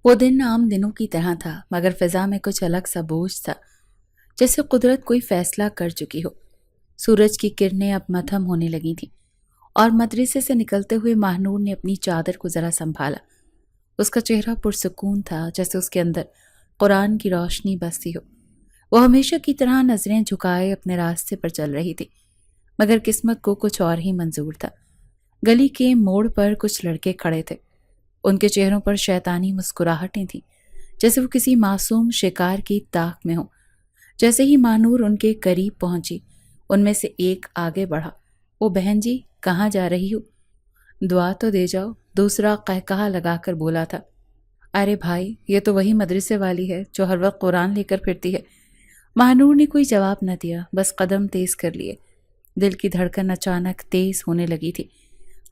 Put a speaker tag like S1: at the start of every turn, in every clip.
S1: وہ دن عام دنوں کی طرح تھا، مگر فضا میں کچھ الگ سا بوجھ تھا، جیسے قدرت کوئی فیصلہ کر چکی ہو۔ سورج کی کرنیں اب مدھم ہونے لگی تھیں اور مدرسے سے نکلتے ہوئے ماہنور نے اپنی چادر کو ذرا سنبھالا۔ اس کا چہرہ پرسکون تھا، جیسے اس کے اندر قرآن کی روشنی بستی ہو۔ وہ ہمیشہ کی طرح نظریں جھکائے اپنے راستے پر چل رہی تھی، مگر قسمت کو کچھ اور ہی منظور تھا۔ گلی کے موڑ پر کچھ لڑکے کھڑے تھے، ان کے چہروں پر شیطانی مسکراہٹیں تھیں، جیسے وہ کسی معصوم شکار کی طاق میں ہوں۔ جیسے ہی ماہنور ان کے قریب پہنچی، ان میں سے ایک آگے بڑھا۔ "او بہن جی، کہاں جا رہی ہو؟ دعا تو دے جاؤ"، دوسرا قہقہا لگا کر بولا تھا۔ "ارے بھائی، یہ تو وہی مدرسے والی ہے جو ہر وقت قرآن لے کر پھرتی ہے"۔ ماہنور نے کوئی جواب نہ دیا، بس قدم تیز کر لیے۔ دل کی دھڑکن اچانک تیز ہونے لگی تھی،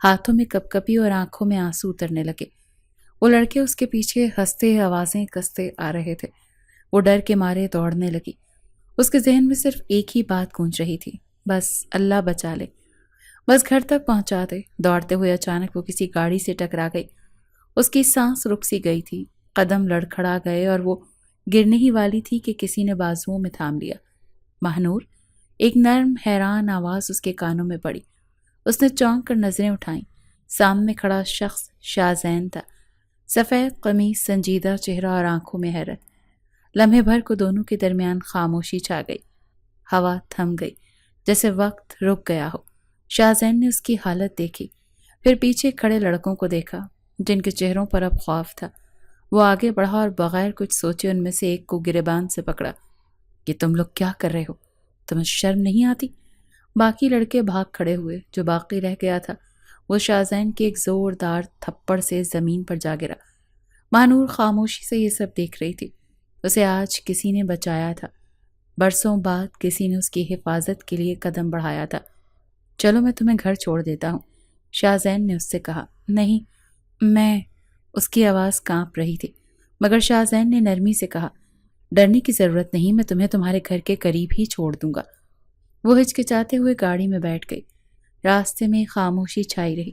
S1: ہاتھوں میں کپکپی اور آنکھوں میں آنسو اترنے لگے۔ وہ لڑکے اس کے پیچھے ہنستے آوازیں کستے آ رہے تھے۔ وہ ڈر کے مارے دوڑنے لگی۔ اس کے ذہن میں صرف ایک ہی بات گونج رہی تھی، بس اللہ بچا لے، بس گھر تک پہنچا دے۔ دوڑتے ہوئے اچانک وہ کسی گاڑی سے ٹکرا گئی۔ اس کی سانس رک سی گئی تھی، قدم لڑکھڑا گئے اور وہ گرنے ہی والی تھی کہ کسی نے بازوؤں میں تھام لیا۔ "ماہنور"، ایک نرم حیران آواز اس کے کانوں میں پڑی۔ اس نے چونک کر نظریں اٹھائیں۔ سامنے کھڑا شخص شاہزین تھا، سفید قمیص، سنجیدہ چہرہ اور آنکھوں میں حیرت۔ لمحے بھر کو دونوں کے درمیان خاموشی چھا گئی۔ ہوا تھم گئی، جیسے وقت رک گیا ہو۔ شاہزین نے اس کی حالت دیکھی، پھر پیچھے کھڑے لڑکوں کو دیکھا جن کے چہروں پر اب خوف تھا۔ وہ آگے بڑھا اور بغیر کچھ سوچے ان میں سے ایک کو گریبان سے پکڑا۔ "یہ تم لوگ کیا کر رہے ہو؟ تمہیں شرم نہیں آتی؟" باقی لڑکے بھاگ کھڑے ہوئے۔ جو باقی رہ گیا تھا وہ شاہزین کے ایک زوردار تھپڑ سے زمین پر جا گرا۔ ماہنور خاموشی سے یہ سب دیکھ رہی تھی۔ اسے آج کسی نے بچایا تھا، برسوں بعد کسی نے اس کی حفاظت کے لیے قدم بڑھایا تھا۔ "چلو میں تمہیں گھر چھوڑ دیتا ہوں"، شاہزین نے اس سے کہا۔ "نہیں، میں"، اس کی آواز کانپ رہی تھی، مگر شاہزین نے نرمی سے کہا، "ڈرنے کی ضرورت نہیں، میں تمہیں تمہارے گھر کے قریب ہی چھوڑ دوں گا"۔ وہ ہچکچاتے ہوئے گاڑی میں بیٹھ گئی۔ راستے میں خاموشی چھائی رہی۔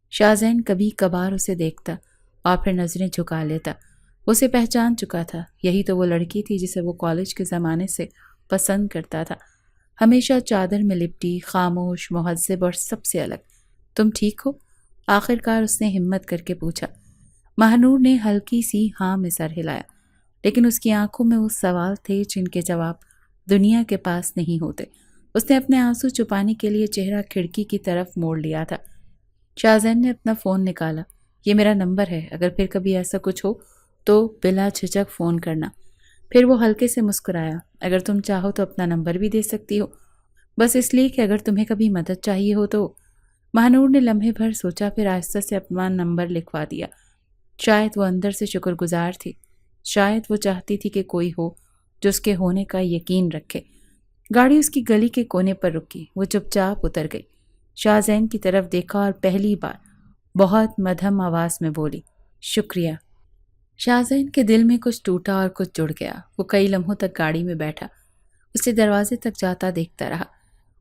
S1: شاہزین کبھی کبھار اسے دیکھتا اور پھر نظریں جھکا لیتا۔ اسے پہچان چکا تھا، یہی تو وہ لڑکی تھی جسے وہ کالج کے زمانے سے پسند کرتا تھا، ہمیشہ چادر میں لپٹی، خاموش، مہذب اور سب سے الگ۔ "تم ٹھیک ہو؟" آخرکار اس نے ہمت کر کے پوچھا۔ ماہنور نے ہلکی سی ہاں میں سر ہلایا، لیکن اس کی آنکھوں میں وہ سوال تھے جن کے جواب دنیا کے پاس نہیں ہوتے۔ اس نے اپنے آنسو چھپانے کے لیے چہرہ کھڑکی کی طرف موڑ لیا تھا۔ شاہزین نے اپنا فون نکالا۔ "یہ میرا نمبر ہے، اگر پھر کبھی ایسا کچھ ہو تو بلا جھجک فون کرنا"۔ پھر وہ ہلکے سے مسکرایا۔ "اگر تم چاہو تو اپنا نمبر بھی دے سکتی ہو، بس اس لیے کہ اگر تمہیں کبھی مدد چاہیے ہو تو"۔ ماہنور نے لمحے بھر سوچا، پھر آہستہ سے اپنا نمبر لکھوا دیا۔ شاید وہ اندر سے شکر گزار تھی، شاید وہ چاہتی تھی کہ کوئی ہو جو اس کے ہونے کا یقین رکھے۔ گاڑی اس کی گلی کے کونے پر رکی۔ وہ چپ چاپ اتر گئی، شاہزین کی طرف دیکھا اور پہلی بار بہت مدھم آواز میں بولی، "شکریہ"۔ شاہزین کے دل میں کچھ ٹوٹا اور کچھ جڑ گیا۔ وہ کئی لمحوں تک گاڑی میں بیٹھا، اسے دروازے تک جاتا دیکھتا رہا۔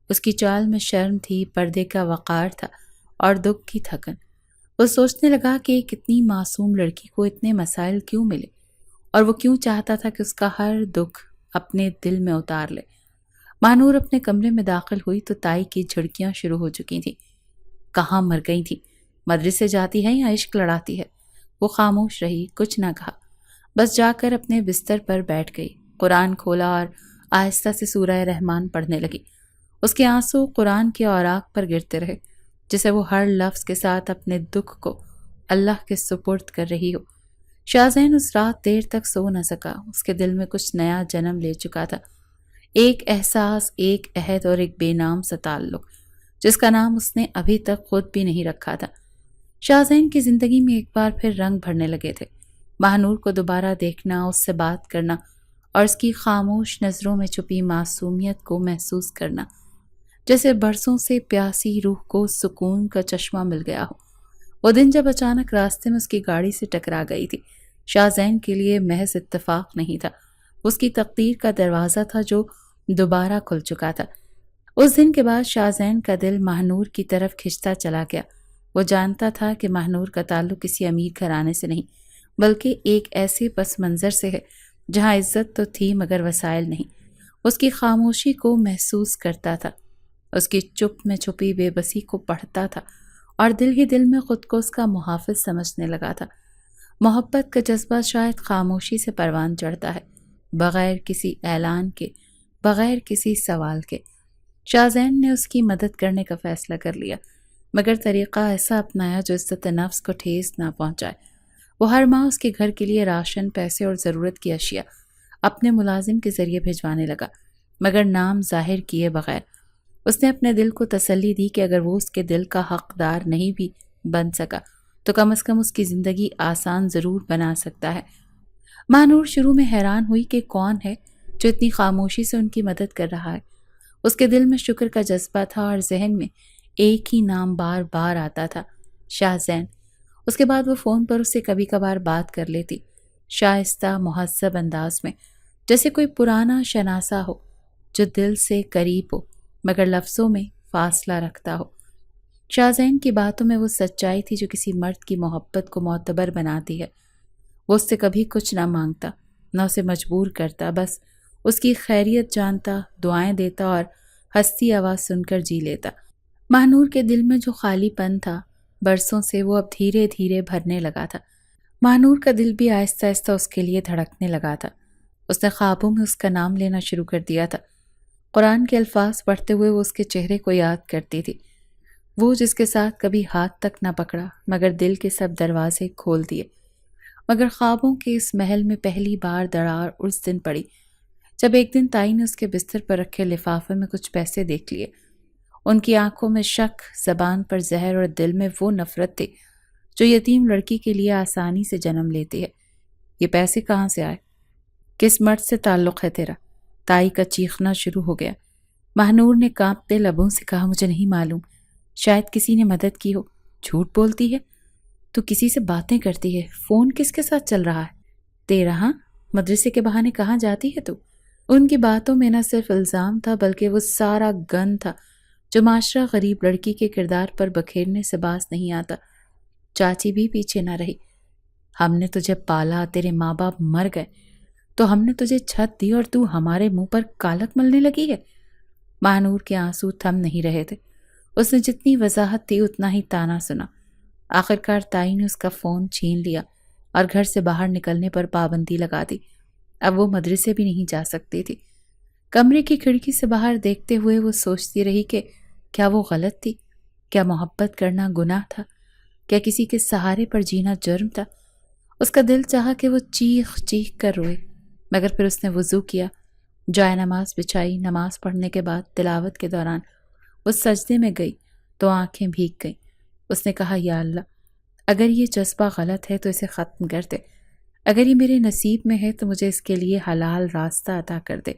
S1: اس کی چال میں شرم تھی، پردے کا وقار تھا اور دکھ کی تھکن۔ وہ سوچنے لگا کہ ایک اتنی معصوم لڑکی کو اتنے مسائل کیوں ملے، اور وہ کیوں چاہتا تھا کہ اس کا ہر دکھ اپنے دل میں اتار لے۔ ماہنور اپنے کمرے میں داخل ہوئی تو تائی کی جھڑکیاں شروع ہو چکی تھیں۔ کہاں مر گئی تھی؟ مدرسے جاتی ہے یا عشق لڑاتی ہے؟ وہ خاموش رہی، کچھ نہ کہا، بس جا کر اپنے بستر پر بیٹھ گئی۔ قرآن کھولا اور آہستہ سے سورہ رحمان پڑھنے لگی۔ اس کے آنسو قرآن کے اوراق پر گرتے رہے، جسے وہ ہر لفظ کے ساتھ اپنے دکھ کو اللہ کے سپرد کر رہی ہو۔ شاہزین اس رات دیر تک سو نہ سکا۔ اس کے دل میں کچھ نیا جنم لے چکا تھا، ایک احساس، ایک عہد اور ایک بے نام سا تعلق، جس کا نام اس نے ابھی تک خود بھی نہیں رکھا تھا۔ شاہزین کی زندگی میں ایک بار پھر رنگ بھرنے لگے تھے۔ ماہنور کو دوبارہ دیکھنا، اس سے بات کرنا اور اس کی خاموش نظروں میں چھپی معصومیت کو محسوس کرنا، جیسے برسوں سے پیاسی روح کو سکون کا چشمہ مل گیا ہو۔ وہ دن جب اچانک راستے میں اس کی گاڑی سے ٹکرا گئی تھی، شاہزین کے لیے محض اتفاق نہیں تھا، اس کی تقدیر کا دروازہ تھا جو دوبارہ کھل چکا تھا۔ اس دن کے بعد شاہزین کا دل ماہنور کی طرف کھنچتا چلا گیا۔ وہ جانتا تھا کہ ماہنور کا تعلق کسی امیر گھرانے سے نہیں، بلکہ ایک ایسے پس منظر سے ہے جہاں عزت تو تھی مگر وسائل نہیں۔ اس کی خاموشی کو محسوس کرتا تھا، اس کی چپ میں چھپی بے بسی کو پڑھتا تھا، اور دل ہی دل میں خود کو اس کا محافظ سمجھنے لگا تھا۔ محبت کا جذبہ شاید خاموشی سے پروان چڑھتا ہے، بغیر کسی اعلان کے، بغیر کسی سوال کے۔ شاہ زین نے اس کی مدد کرنے کا فیصلہ کر لیا، مگر طریقہ ایسا اپنایا جو عزت نفس کو ٹھیس نہ پہنچائے۔ وہ ہر ماہ اس کے گھر کے لیے راشن، پیسے اور ضرورت کی اشیاء اپنے ملازم کے ذریعے بھجوانے لگا، مگر نام ظاہر کیے بغیر۔ اس نے اپنے دل کو تسلی دی کہ اگر وہ اس کے دل کا حقدار نہیں بھی بن سکا تو کم از کم اس کی زندگی آسان ضرور بنا سکتا ہے۔ ماں نور شروع میں حیران ہوئی کہ کون ہے جو اتنی خاموشی سے ان کی مدد کر رہا ہے۔ اس کے دل میں شکر کا جذبہ تھا اور ذہن میں ایک ہی نام بار بار آتا تھا، شاہ زین۔ اس کے بعد وہ فون پر اس سے کبھی کبھار بات کر لیتی، شائستہ مہذب انداز میں، جیسے کوئی پرانا شناسا ہو جو دل سے قریب ہو مگر لفظوں میں فاصلہ رکھتا ہو۔ شاہ زین کی باتوں میں وہ سچائی تھی جو کسی مرد کی محبت کو معتبر بناتی ہے۔ وہ اس سے کبھی کچھ نہ مانگتا، نہ اسے مجبور کرتا، بس اس کی خیریت جانتا، دعائیں دیتا اور ہنستی آواز سن کر جی لیتا۔ ماہ نور کے دل میں جو خالی پن تھا برسوں سے، وہ اب دھیرے دھیرے بھرنے لگا تھا۔ ماہ نور کا دل بھی آہستہ آہستہ اس کے لیے دھڑکنے لگا تھا۔ اس نے خوابوں میں اس کا نام لینا شروع کر دیا تھا۔ قرآن کے الفاظ پڑھتے ہوئے وہ اس کے چہرے کو یاد کرتی تھی، وہ جس کے ساتھ کبھی ہاتھ تک نہ پکڑا مگر دل کے سب دروازے کھول دیے۔ مگر خوابوں کے اس محل میں پہلی بار دراڑ اس دن پڑی جب ایک دن تائی نے اس کے بستر پر رکھے لفافے میں کچھ پیسے دیکھ لیے۔ ان کی آنکھوں میں شک، زبان پر زہر اور دل میں وہ نفرت تھی جو یتیم لڑکی کے لیے آسانی سے جنم لیتی ہے۔ یہ پیسے کہاں سے آئے؟ کس مرد سے تعلق ہے تیرا؟ تائی کا چیخنا شروع ہو گیا۔ ماہ نور نے کانپتے لبوں سے کہا، مجھے نہیں معلوم، شاید کسی نے مدد کی ہو۔ جھوٹ بولتی ہے تو کسی سے باتیں کرتی ہے، فون کس کے ساتھ چل رہا ہے تیرا؟ ہاں، مدرسے کے بہانے کہاں جاتی ہے تو؟ ان کی باتوں میں نہ صرف الزام تھا بلکہ وہ سارا گن تھا جو معاشرہ غریب لڑکی کے کردار پر بکھیرنے سے باز نہیں آتا۔ چاچی بھی پیچھے نہ رہی، ہم نے تجھے پالا، تیرے ماں باپ مر گئے تو ہم نے تجھے چھت دی اور تو ہمارے منہ پر کالک ملنے لگی ہے۔ ماہ نور کے آنسو تھم نہیں رہے تھے۔ اس نے جتنی وضاحت تھی اتنا ہی تانا سنا۔ آخرکار تائی نے اس کا فون چھین لیا اور گھر سے باہر نکلنے پر پابندی لگا دی۔ اب وہ مدرسے بھی نہیں جا سکتی تھی۔ کمرے کی کھڑکی سے باہر دیکھتے ہوئے وہ سوچتی رہی کہ کیا وہ غلط تھی؟ کیا محبت کرنا گناہ تھا؟ کیا کسی کے سہارے پر جینا جرم تھا؟ اس کا دل چاہا کہ وہ چیخ چیخ کر روئے، مگر پھر اس نے وضو کیا، جائے نماز بچھائی۔ نماز پڑھنے کے بعد تلاوت کے دوران وہ سجدے میں گئی تو آنکھیں بھیگ گئیں۔ اس نے کہا، یا اللہ، اگر یہ جذبہ غلط ہے تو اسے ختم کر دے، اگر یہ میرے نصیب میں ہے تو مجھے اس کے لیے حلال راستہ عطا کر دے۔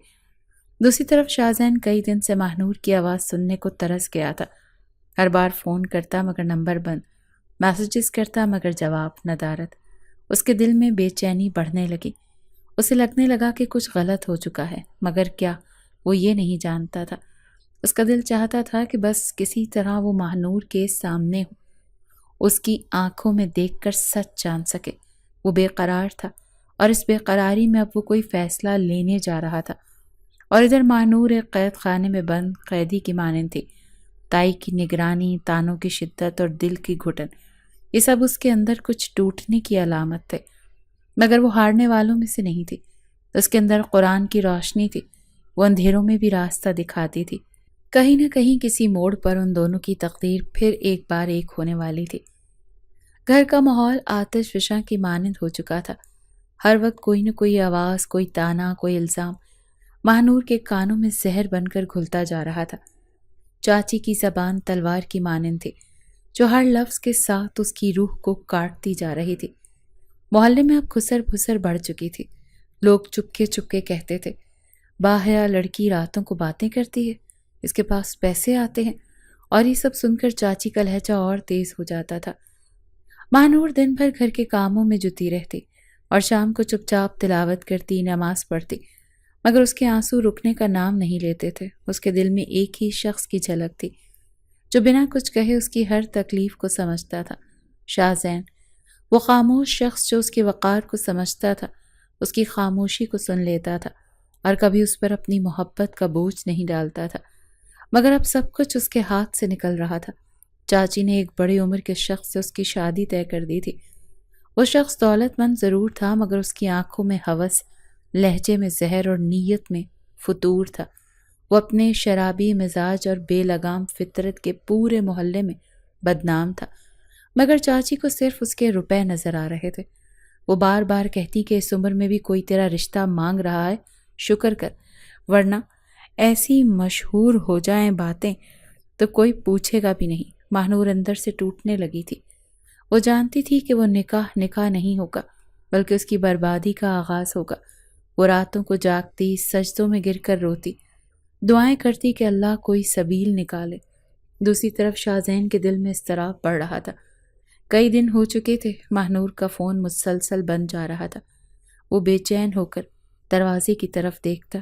S1: دوسری طرف شاہ زین کئی دن سے ماہ نور کی آواز سننے کو ترس گیا تھا۔ ہر بار فون کرتا مگر نمبر بند، میسیجز کرتا مگر جواب ندارد۔ اس کے دل میں بے چینی بڑھنے لگی۔ اسے لگنے لگا کہ کچھ غلط ہو چکا ہے، مگر کیا، وہ یہ نہیں جانتا تھا۔ اس کا دل چاہتا تھا کہ بس کسی طرح وہ ماہ نور کے سامنے ہو، اس کی آنکھوں میں دیکھ کر سچ جان سکے۔ وہ بے قرار تھا اور اس بے قراری میں اب وہ کوئی فیصلہ لینے جا رہا تھا، اور ادھر ماہ نور ایک قید خانے میں بند قیدی کی مانند تھی۔ تائی کی نگرانی، تانوں کی شدت اور دل کی گھٹن، یہ سب اس کے اندر کچھ ٹوٹنے کی علامت تھے، مگر وہ ہارنے والوں میں سے نہیں تھی۔ اس کے اندر قرآن کی روشنی تھی، وہ اندھیروں میں بھی راستہ دکھاتی تھی۔ کہیں نہ کہیں کسی موڑ پر ان دونوں کی تقدیر پھر ایک بار ایک ہونے والی تھی۔ گھر کا ماحول آتش فشاں کی مانند ہو چکا تھا۔ ہر وقت کوئی نہ کوئی آواز، کوئی تانا، کوئی الزام ماہ نور کے کانوں میں زہر بن کر گھلتا جا رہا تھا۔ چاچی کی زبان تلوار کی مانند تھی جو ہر لفظ کے ساتھ اس کی روح کو کاٹتی جا رہی تھی۔ محلے میں اب خسر بھسر بڑھ چکی تھی۔ لوگ چپکے چپکے کہتے تھے، باحیا لڑکی راتوں کو باتیں کرتی ہے، اس کے پاس پیسے آتے ہیں، اور یہ سب سن کر چاچی کا لہجہ اور تیز ہو جاتا تھا۔ ماہ نور دن بھر گھر کے کاموں میں جتی رہتی اور شام کو چپ چاپ تلاوت کرتی، نماز پڑھتی، مگر اس کے آنسو رکنے کا نام نہیں لیتے تھے۔ اس کے دل میں ایک ہی شخص کی جھلک تھی جو بنا کچھ کہے اس کی ہر تکلیف کو سمجھتا تھا، شاہ زین۔ وہ خاموش شخص جو اس کے وقار کو سمجھتا تھا اس کی خاموشی کو سن لیتا تھا اور کبھی اس پر اپنی محبت کا بوجھ نہیں ڈالتا تھا، مگر اب سب کچھ اس کے ہاتھ سے نکل رہا تھا۔ چاچی نے ایک بڑی عمر کے شخص سے اس کی شادی طے کر دی تھی۔ وہ شخص دولت مند ضرور تھا مگر اس کی آنکھوں میں ہوس، لہجے میں زہر اور نیت میں فتور تھا۔ وہ اپنے شرابی مزاج اور بے لگام فطرت کے پورے محلے میں بدنام تھا، مگر چاچی کو صرف اس کے روپے نظر آ رہے تھے۔ وہ بار بار کہتی کہ اس عمر میں بھی کوئی تیرا رشتہ مانگ رہا ہے، شکر کر، ورنہ ایسی مشہور ہو جائیں باتیں تو کوئی پوچھے گا بھی نہیں۔ ماہنور اندر سے ٹوٹنے لگی تھی۔ وہ جانتی تھی کہ وہ نکاح نہیں ہوگا بلکہ اس کی بربادی کا آغاز ہوگا۔ وہ راتوں کو جاگتی، سجدوں میں گر کر روتی، دعائیں کرتی کہ اللہ کوئی سبیل نکالے۔ دوسری طرف شاہزین کے دل میں اضطراب بڑھ رہا تھا۔ کئی دن ہو چکے تھے، ماہنور کا فون مسلسل بند جا رہا تھا۔ وہ بے چین ہو کر دروازے کی طرف دیکھتا،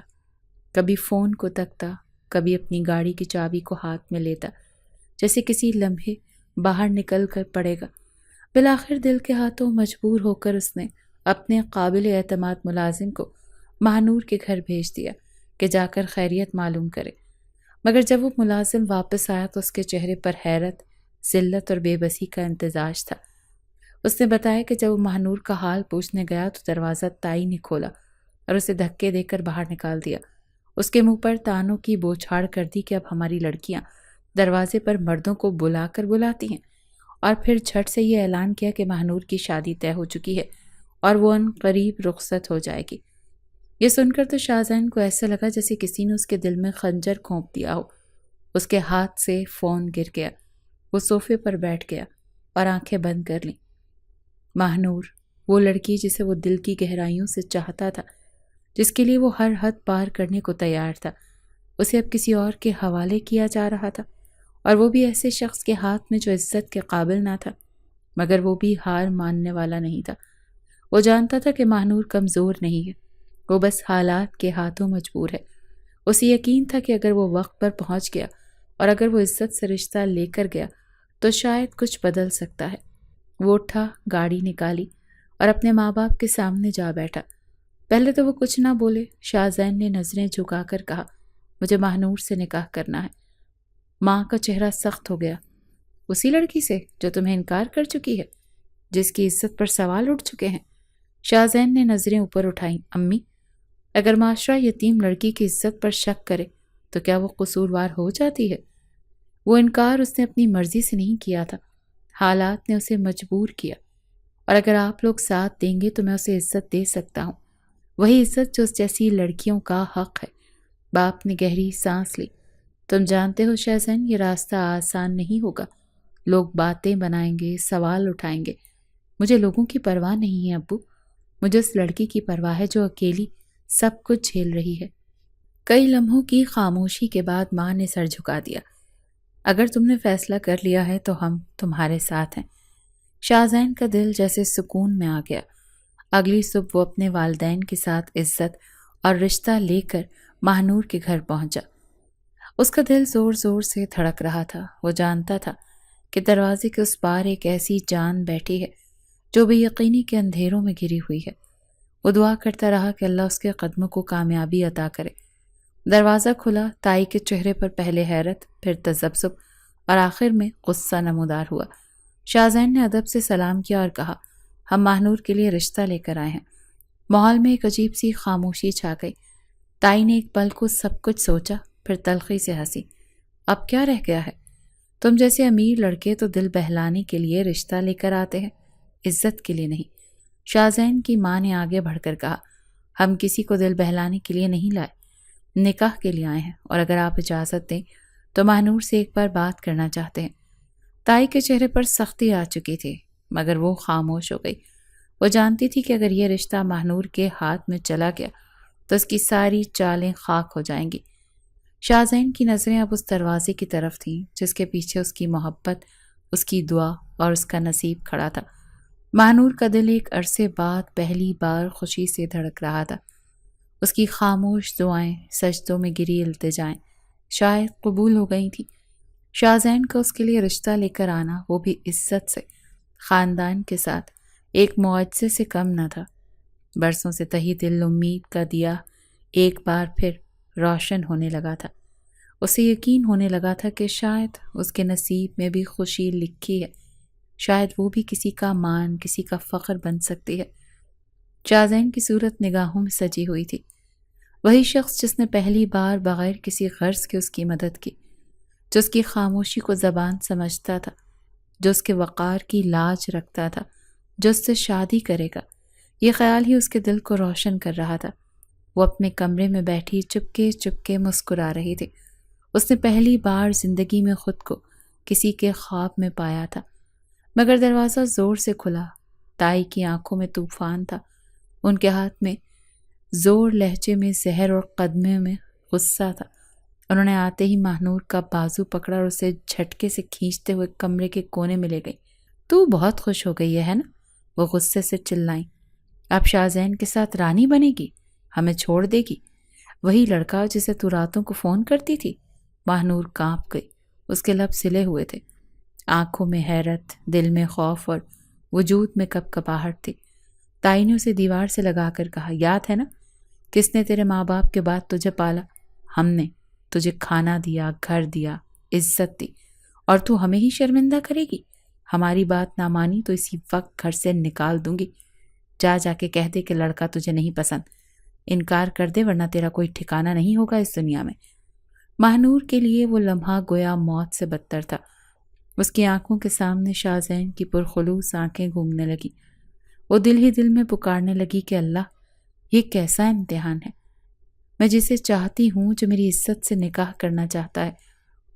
S1: کبھی فون کو تکتا، کبھی اپنی گاڑی کی چابی کو ہاتھ میں لیتا، جیسے کسی لمحے باہر نکل کر پڑے گا۔ بالآخر دل کے ہاتھوں مجبور ہو کر اس نے اپنے قابل اعتماد ملازم کو ماہنور کے گھر بھیج دیا کہ جا کر خیریت معلوم کرے، مگر جب وہ ملازم واپس آیا تو اس کے چہرے پر حیرت، ذلت اور بے بسی کا امتزاج تھا۔ اس نے بتایا کہ جب وہ ماہنور کا حال پوچھنے گیا تو دروازہ تائی نے کھولا اور اسے دھکے دے کر باہر نکال دیا۔ اس کے منہ پر تانوں کی بوچھاڑ کر دی کہ اب ہماری لڑکیاں دروازے پر مردوں کو بلا کر بلاتی ہیں، اور پھر جھٹ سے یہ اعلان کیا کہ ماہنور کی شادی طے ہو چکی ہے اور وہ ان قریب رخصت ہو جائے گی۔ یہ سن کر تو شاہزین کو ایسا لگا جیسے کسی نے اس کے دل میں خنجر گھونپ دیا ہو۔ اس کے ہاتھ سے فون گر گیا، وہ صوفے پر بیٹھ گیا اور آنکھیں بند کر لیں۔ ماہنور، وہ لڑکی جسے وہ دل کی گہرائیوں سے چاہتا تھا، جس کے لیے وہ ہر حد پار کرنے کو تیار تھا، اسے اب کسی اور کے حوالے کیا جا رہا تھا، اور وہ بھی ایسے شخص کے ہاتھ میں جو عزت کے قابل نہ تھا، مگر وہ بھی ہار ماننے والا نہیں تھا۔ وہ جانتا تھا کہ ماہنور کمزور نہیں ہے، وہ بس حالات کے ہاتھوں مجبور ہے۔ اسے یقین تھا کہ اگر وہ وقت پر پہنچ گیا اور اگر وہ عزت سے رشتہ لے کر گیا تو شاید کچھ بدل سکتا ہے۔ وہ اٹھا، گاڑی نکالی اور اپنے ماں باپ کے سامنے جا بیٹھا۔ پہلے تو وہ کچھ نہ بولے۔ شاہزین نے نظریں جھکا کر کہا، مجھے ماہنور سے نکاح کرنا ہے۔ ماں کا چہرہ سخت ہو گیا۔ اسی لڑکی سے جو تمہیں انکار کر چکی ہے، جس کی عزت پر سوال اٹھ چکے ہیں؟ شاہزین نے نظریں اوپر اٹھائیں۔ امی، اگر معاشرہ یتیم لڑکی کی عزت پر شک کرے تو کیا وہ قصوروار ہو جاتی ہے؟ وہ انکار اس نے اپنی مرضی سے نہیں کیا تھا، حالات نے اسے مجبور کیا، اور اگر آپ لوگ ساتھ دیں گے تو میں اسے عزت دے سکتا ہوں، وہی عزت جو اس جیسی لڑکیوں کا حق ہے۔ باپ نے گہری سانس لی۔ تم جانتے ہو شاہزین، یہ راستہ آسان نہیں ہوگا، لوگ باتیں بنائیں گے، سوال اٹھائیں گے۔ مجھے لوگوں کی پرواہ نہیں ہے ابو، مجھے اس لڑکی کی پرواہ ہے جو اکیلی سب کچھ جھیل رہی ہے۔ کئی لمحوں کی خاموشی کے بعد ماں نے سر جھکا دیا۔ اگر تم نے فیصلہ کر لیا ہے تو ہم تمہارے ساتھ ہیں۔ شاہزین کا دل جیسے سکون میں آ گیا۔ اگلی صبح وہ اپنے والدین کے ساتھ عزت اور رشتہ لے کر ماہنور کے گھر پہنچا۔ اس کا دل زور زور سے دھڑک رہا تھا۔ وہ جانتا تھا کہ دروازے کے اس پار ایک ایسی جان بیٹھی ہے جو بے یقینی کے اندھیروں میں گری ہوئی ہے۔ وہ دعا کرتا رہا کہ اللہ اس کے قدموں کو کامیابی عطا کرے۔ دروازہ کھلا، تائی کے چہرے پر پہلے حیرت، پھر تذبذب اور آخر میں غصہ نمودار ہوا۔ شاہزین نے ادب سے سلام کیا اور کہا، ہم ماہنور کے لیے رشتہ لے کر آئے ہیں۔ ماحول میں ایک عجیب سی خاموشی چھا گئی۔ تائی نے ایک پل کو سب کچھ سوچا، پھر تلخی سے ہنسی۔ اب کیا رہ گیا ہے؟ تم جیسے امیر لڑکے تو دل بہلانے کے لیے رشتہ لے کر آتے ہیں، عزت کے لیے نہیں۔ شاہزین کی ماں نے آگے بڑھ کر کہا، ہم کسی کو دل بہلانے کے لیے نہیں لائے، نکاح کے لیے آئے ہیں، اور اگر آپ اجازت دیں تو ماہنور سے ایک بار بات کرنا چاہتے ہیں۔ تائی کے چہرے پر سختی آ چکی تھی، مگر وہ خاموش ہو گئی۔ وہ جانتی تھی کہ اگر یہ رشتہ ماہنور کے ہاتھ میں چلا گیا تو اس کی ساری چالیں خاک ہو جائیں گی۔ شاہزین کی نظریں اب اس دروازے کی طرف تھیں جس کے پیچھے اس کی محبت، اس کی دعا اور اس کا نصیب کھڑا تھا۔ ماہنور کا دل ایک عرصے بعد پہلی بار خوشی سے دھڑک رہا تھا۔ اس کی خاموش دعائیں، سجدوں میں گری التجائیں شاید قبول ہو گئی تھیں۔ شاہزین کا اس کے لیے رشتہ لے کر آنا، وہ بھی عزت سے، خاندان کے ساتھ، ایک معجزے سے کم نہ تھا۔ برسوں سے تہی دل امید کا دیا ایک بار پھر روشن ہونے لگا تھا۔ اسے یقین ہونے لگا تھا کہ شاید اس کے نصیب میں بھی خوشی لکھی ہے، شاید وہ بھی کسی کا مان، کسی کا فخر بن سکتی ہے۔ شاہزین کی صورت نگاہوں میں سجی ہوئی تھی، وہی شخص جس نے پہلی بار بغیر کسی غرض کے اس کی مدد کی، جو اس کی خاموشی کو زبان سمجھتا تھا، جو اس کے وقار کی لاج رکھتا تھا، جو اس سے شادی کرے گا۔ یہ خیال ہی اس کے دل کو روشن کر رہا تھا۔ وہ اپنے کمرے میں بیٹھی چپکے چپکے مسکرا رہی تھی۔ اس نے پہلی بار زندگی میں خود کو کسی کے خواب میں پایا تھا، مگر دروازہ زور سے کھلا۔ تائی کی آنکھوں میں طوفان تھا، ان کے ہاتھ میں زور، لہجے میں زہر اور قدمے میں غصہ تھا۔ انہوں نے آتے ہی ماہنور کا بازو پکڑا اور اسے جھٹکے سے کھینچتے ہوئے کمرے کے کونے میں لے گئی۔ تو بہت خوش ہو گئی ہے نا؟ وہ غصے سے چلائیں۔ اب شاہزین کے ساتھ رانی بنے گی، ہمیں چھوڑ دے گی؟ وہی لڑکا جسے تو راتوں کو فون کرتی تھی؟ ماہنور کانپ گئی، اس کے لب سلے ہوئے تھے، آنکھوں میں حیرت، دل میں خوف اور وجود میں کپکپاہٹ تھی۔ تائی نے اسے دیوار سے لگا کر کہا، یاد ہے نا کس نے تیرے ماں باپ کے بعد تجھے پالا؟ ہم نے تجھے کھانا دیا، گھر دیا، عزت دی، اور تو ہمیں ہی شرمندہ کرے گی؟ ہماری بات نہ مانی تو اسی وقت گھر سے نکال دوں گی۔ جا کے کہہ دے کہ لڑکا تجھے نہیں پسند، انکار کر دے ورنہ تیرا کوئی ٹھکانہ نہیں ہوگا اس دنیا میں۔ ماہنور کے لیے وہ لمحہ گویا موت سے بدتر تھا۔ اس کی آنکھوں کے سامنے شاہزین کی پرخلوص آنکھیں گھومنے لگی۔ وہ دل ہی دل میں پکارنے لگی کہ اللہ، یہ کیسا امتحان ہے؟ میں جسے چاہتی ہوں، جو میری عزت سے نکاح کرنا چاہتا ہے،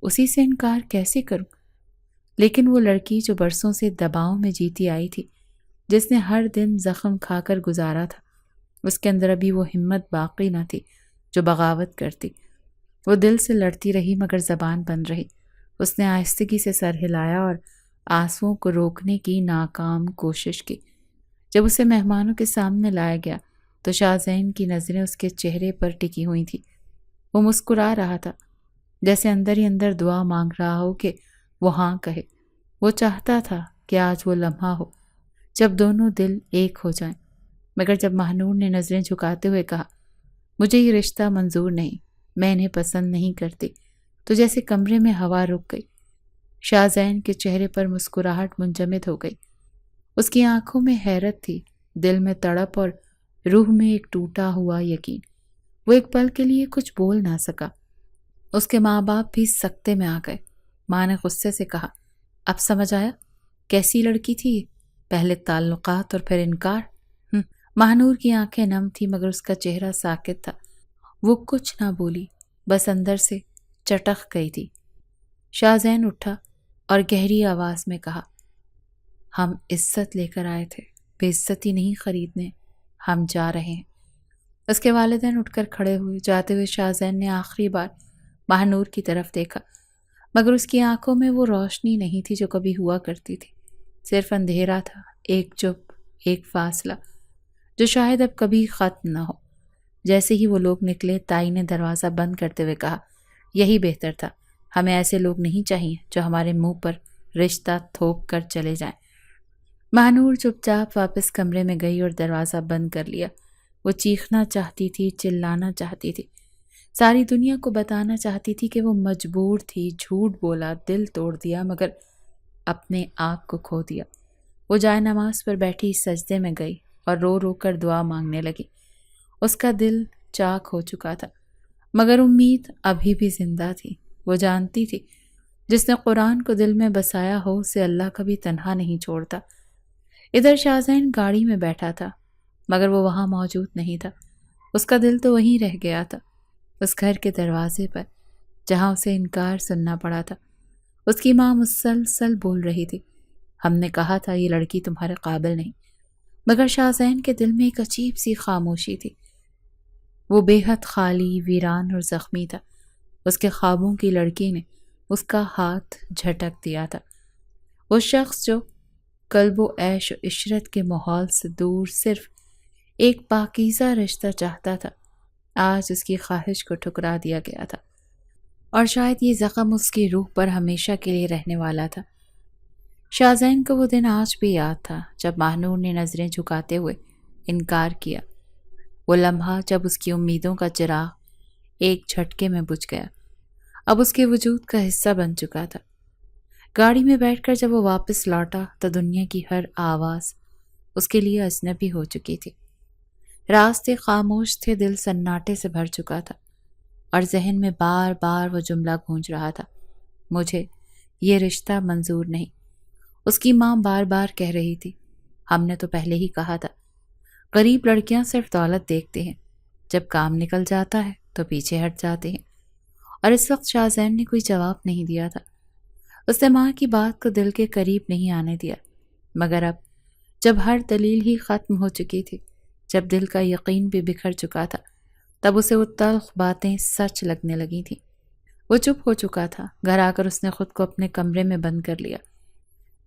S1: اسی سے انکار کیسے کروں؟ لیکن وہ لڑکی جو برسوں سے دباؤ میں جیتی آئی تھی، جس نے ہر دن زخم کھا کر گزارا تھا، اس کے اندر ابھی وہ ہمت باقی نہ تھی جو بغاوت کرتی۔ وہ دل سے لڑتی رہی مگر زبان بند رہی۔ اس نے آہستگی سے سر ہلایا اور آنسوؤں کو روکنے کی ناکام کوشش کی۔ جب اسے مہمانوں کے سامنے لایا گیا تو شاہزین کی نظریں اس کے چہرے پر ٹکی ہوئی تھیں۔ وہ مسکرا رہا تھا، جیسے اندر ہی اندر دعا مانگ رہا ہو کہ وہ ہاں کہے۔ وہ چاہتا تھا کہ آج وہ لمحہ ہو جب دونوں دل ایک ہو جائیں، مگر جب ماہنور نے نظریں جھکاتے ہوئے کہا، مجھے یہ رشتہ منظور نہیں، میں انہیں پسند نہیں کرتی، تو جیسے کمرے میں ہوا رک گئی۔ شاہزین کے چہرے پر مسکراہٹ منجمد ہو گئی۔ اس کی آنکھوں میں حیرت تھی، دل میں تڑپ اور روح میں ایک ٹوٹا ہوا یقین۔ وہ ایک پل کے لیے کچھ بول نہ سکا۔ اس کے ماں باپ بھی سکتے میں آ گئے۔ ماں نے غصے سے کہا، اب سمجھ آیا کیسی لڑکی تھی یہ؟ پہلے تعلقات اور پھر انکار۔ ماہنور کی آنکھیں نم تھی مگر اس کا چہرہ ساکت تھا۔ وہ کچھ نہ بولی، بس اندر سے چٹخ گئی تھی۔ شاہزین اٹھا اور گہری آواز میں کہا، ہم عزت لے کر آئے تھے، بے عزتی نہیں خریدنے، ہم جا رہے ہیں۔ اس کے والدین اٹھ کر کھڑے ہوئے۔ جاتے ہوئے شاہزین نے آخری بار ماہنور کی طرف دیکھا، مگر اس کی آنکھوں میں وہ روشنی نہیں تھی جو کبھی ہوا کرتی تھی۔ صرف اندھیرا تھا، ایک چپ، ایک فاصلہ، جو شاید اب کبھی ختم نہ ہو۔ جیسے ہی وہ لوگ نکلے، تائی نے دروازہ بند کرتے ہوئے کہا، یہی بہتر تھا، ہمیں ایسے لوگ نہیں چاہیے جو ہمارے منہ پر رشتہ تھوپ کر چلے جائیں۔ ماہنور چپ چاپ واپس کمرے میں گئی اور دروازہ بند کر لیا۔ وہ چیخنا چاہتی تھی، چلانا چاہتی تھی، ساری دنیا کو بتانا چاہتی تھی کہ وہ مجبور تھی، جھوٹ بولا، دل توڑ دیا، مگر اپنے آپ کو کھو دیا۔ وہ جائے نماز پر بیٹھی سجدے میں گئی اور رو رو کر دعا مانگنے لگی۔ اس کا دل چاک ہو چکا تھا، مگر امید ابھی بھی زندہ تھی۔ وہ جانتی تھی، جس نے قرآن کو دل میں بسایا ہو اسے اللہ کبھی تنہا نہیں چھوڑتا۔ ادھر شاہزین گاڑی میں بیٹھا تھا، مگر وہ وہاں موجود نہیں تھا۔ اس کا دل تو وہیں رہ گیا تھا، اس گھر کے دروازے پر، جہاں اسے انکار سننا پڑا تھا۔ اس کی ماں مسلسل بول رہی تھی، ہم نے کہا تھا یہ لڑکی تمہارے قابل نہیں، مگر شاہزین کے دل میں ایک عجیب سی خاموشی تھی۔ وہ بے حد خالی، ویران اور زخمی تھا۔ اس کے خوابوں کی لڑکی نے اس کا ہاتھ جھٹک دیا تھا۔ وہ شخص جو قلب و عیش و عشرت کے ماحول سے دور صرف ایک پاکیزہ رشتہ چاہتا تھا، آج اس کی خواہش کو ٹھکرا دیا گیا تھا، اور شاید یہ زخم اس کی روح پر ہمیشہ کے لیے رہنے والا تھا۔ شاہزین کو وہ دن آج بھی یاد تھا جب ماہنور نے نظریں جھکاتے ہوئے انکار کیا، وہ لمحہ جب اس کی امیدوں کا چراغ ایک جھٹکے میں بجھ گیا، اب اس کے وجود کا حصہ بن چکا تھا۔ گاڑی میں بیٹھ کر جب وہ واپس لوٹا تو دنیا کی ہر آواز اس کے لیے اجنبی ہو چکی تھی۔ راستے خاموش تھے، دل سناٹے سے بھر چکا تھا، اور ذہن میں بار بار وہ جملہ گونج رہا تھا، مجھے یہ رشتہ منظور نہیں۔ اس کی ماں بار بار کہہ رہی تھی، ہم نے تو پہلے ہی کہا تھا، غریب لڑکیاں صرف دولت دیکھتے ہیں، جب کام نکل جاتا ہے تو پیچھے ہٹ جاتے ہیں۔ اور اس وقت شاہزین نے کوئی جواب نہیں دیا تھا، اس نے ماں کی بات کو دل کے قریب نہیں آنے دیا، مگر اب جب ہر دلیل ہی ختم ہو چکی تھی، جب دل کا یقین بھی بکھر چکا تھا، تب اسے وہ تلخ باتیں سچ لگنے لگی تھیں۔ وہ چپ ہو چکا تھا، گھر آ کر اس نے خود کو اپنے کمرے میں بند کر لیا۔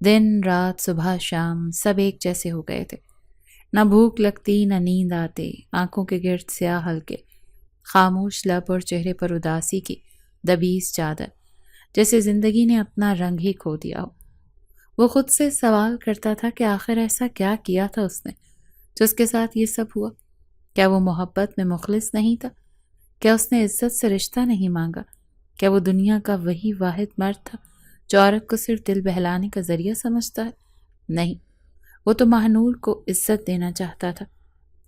S1: دن رات صبح شام سب ایک جیسے ہو گئے تھے، نہ بھوک لگتی نہ نیند آتی، آنکھوں کے گرد سیاہ ہلکے، خاموش لب اور چہرے پر اداسی کی دبیز چادر، جیسے زندگی نے اپنا رنگ ہی کھو دیا ہو۔ وہ خود سے سوال کرتا تھا کہ آخر ایسا کیا کیا تھا اس نے جو اس کے ساتھ یہ سب ہوا؟ کیا وہ محبت میں مخلص نہیں تھا؟ کیا اس نے عزت سے رشتہ نہیں مانگا؟ کیا وہ دنیا کا وہی واحد مرد تھا جو عورت کو صرف دل بہلانے کا ذریعہ سمجھتا ہے؟ نہیں، وہ تو ماہنور کو عزت دینا چاہتا تھا،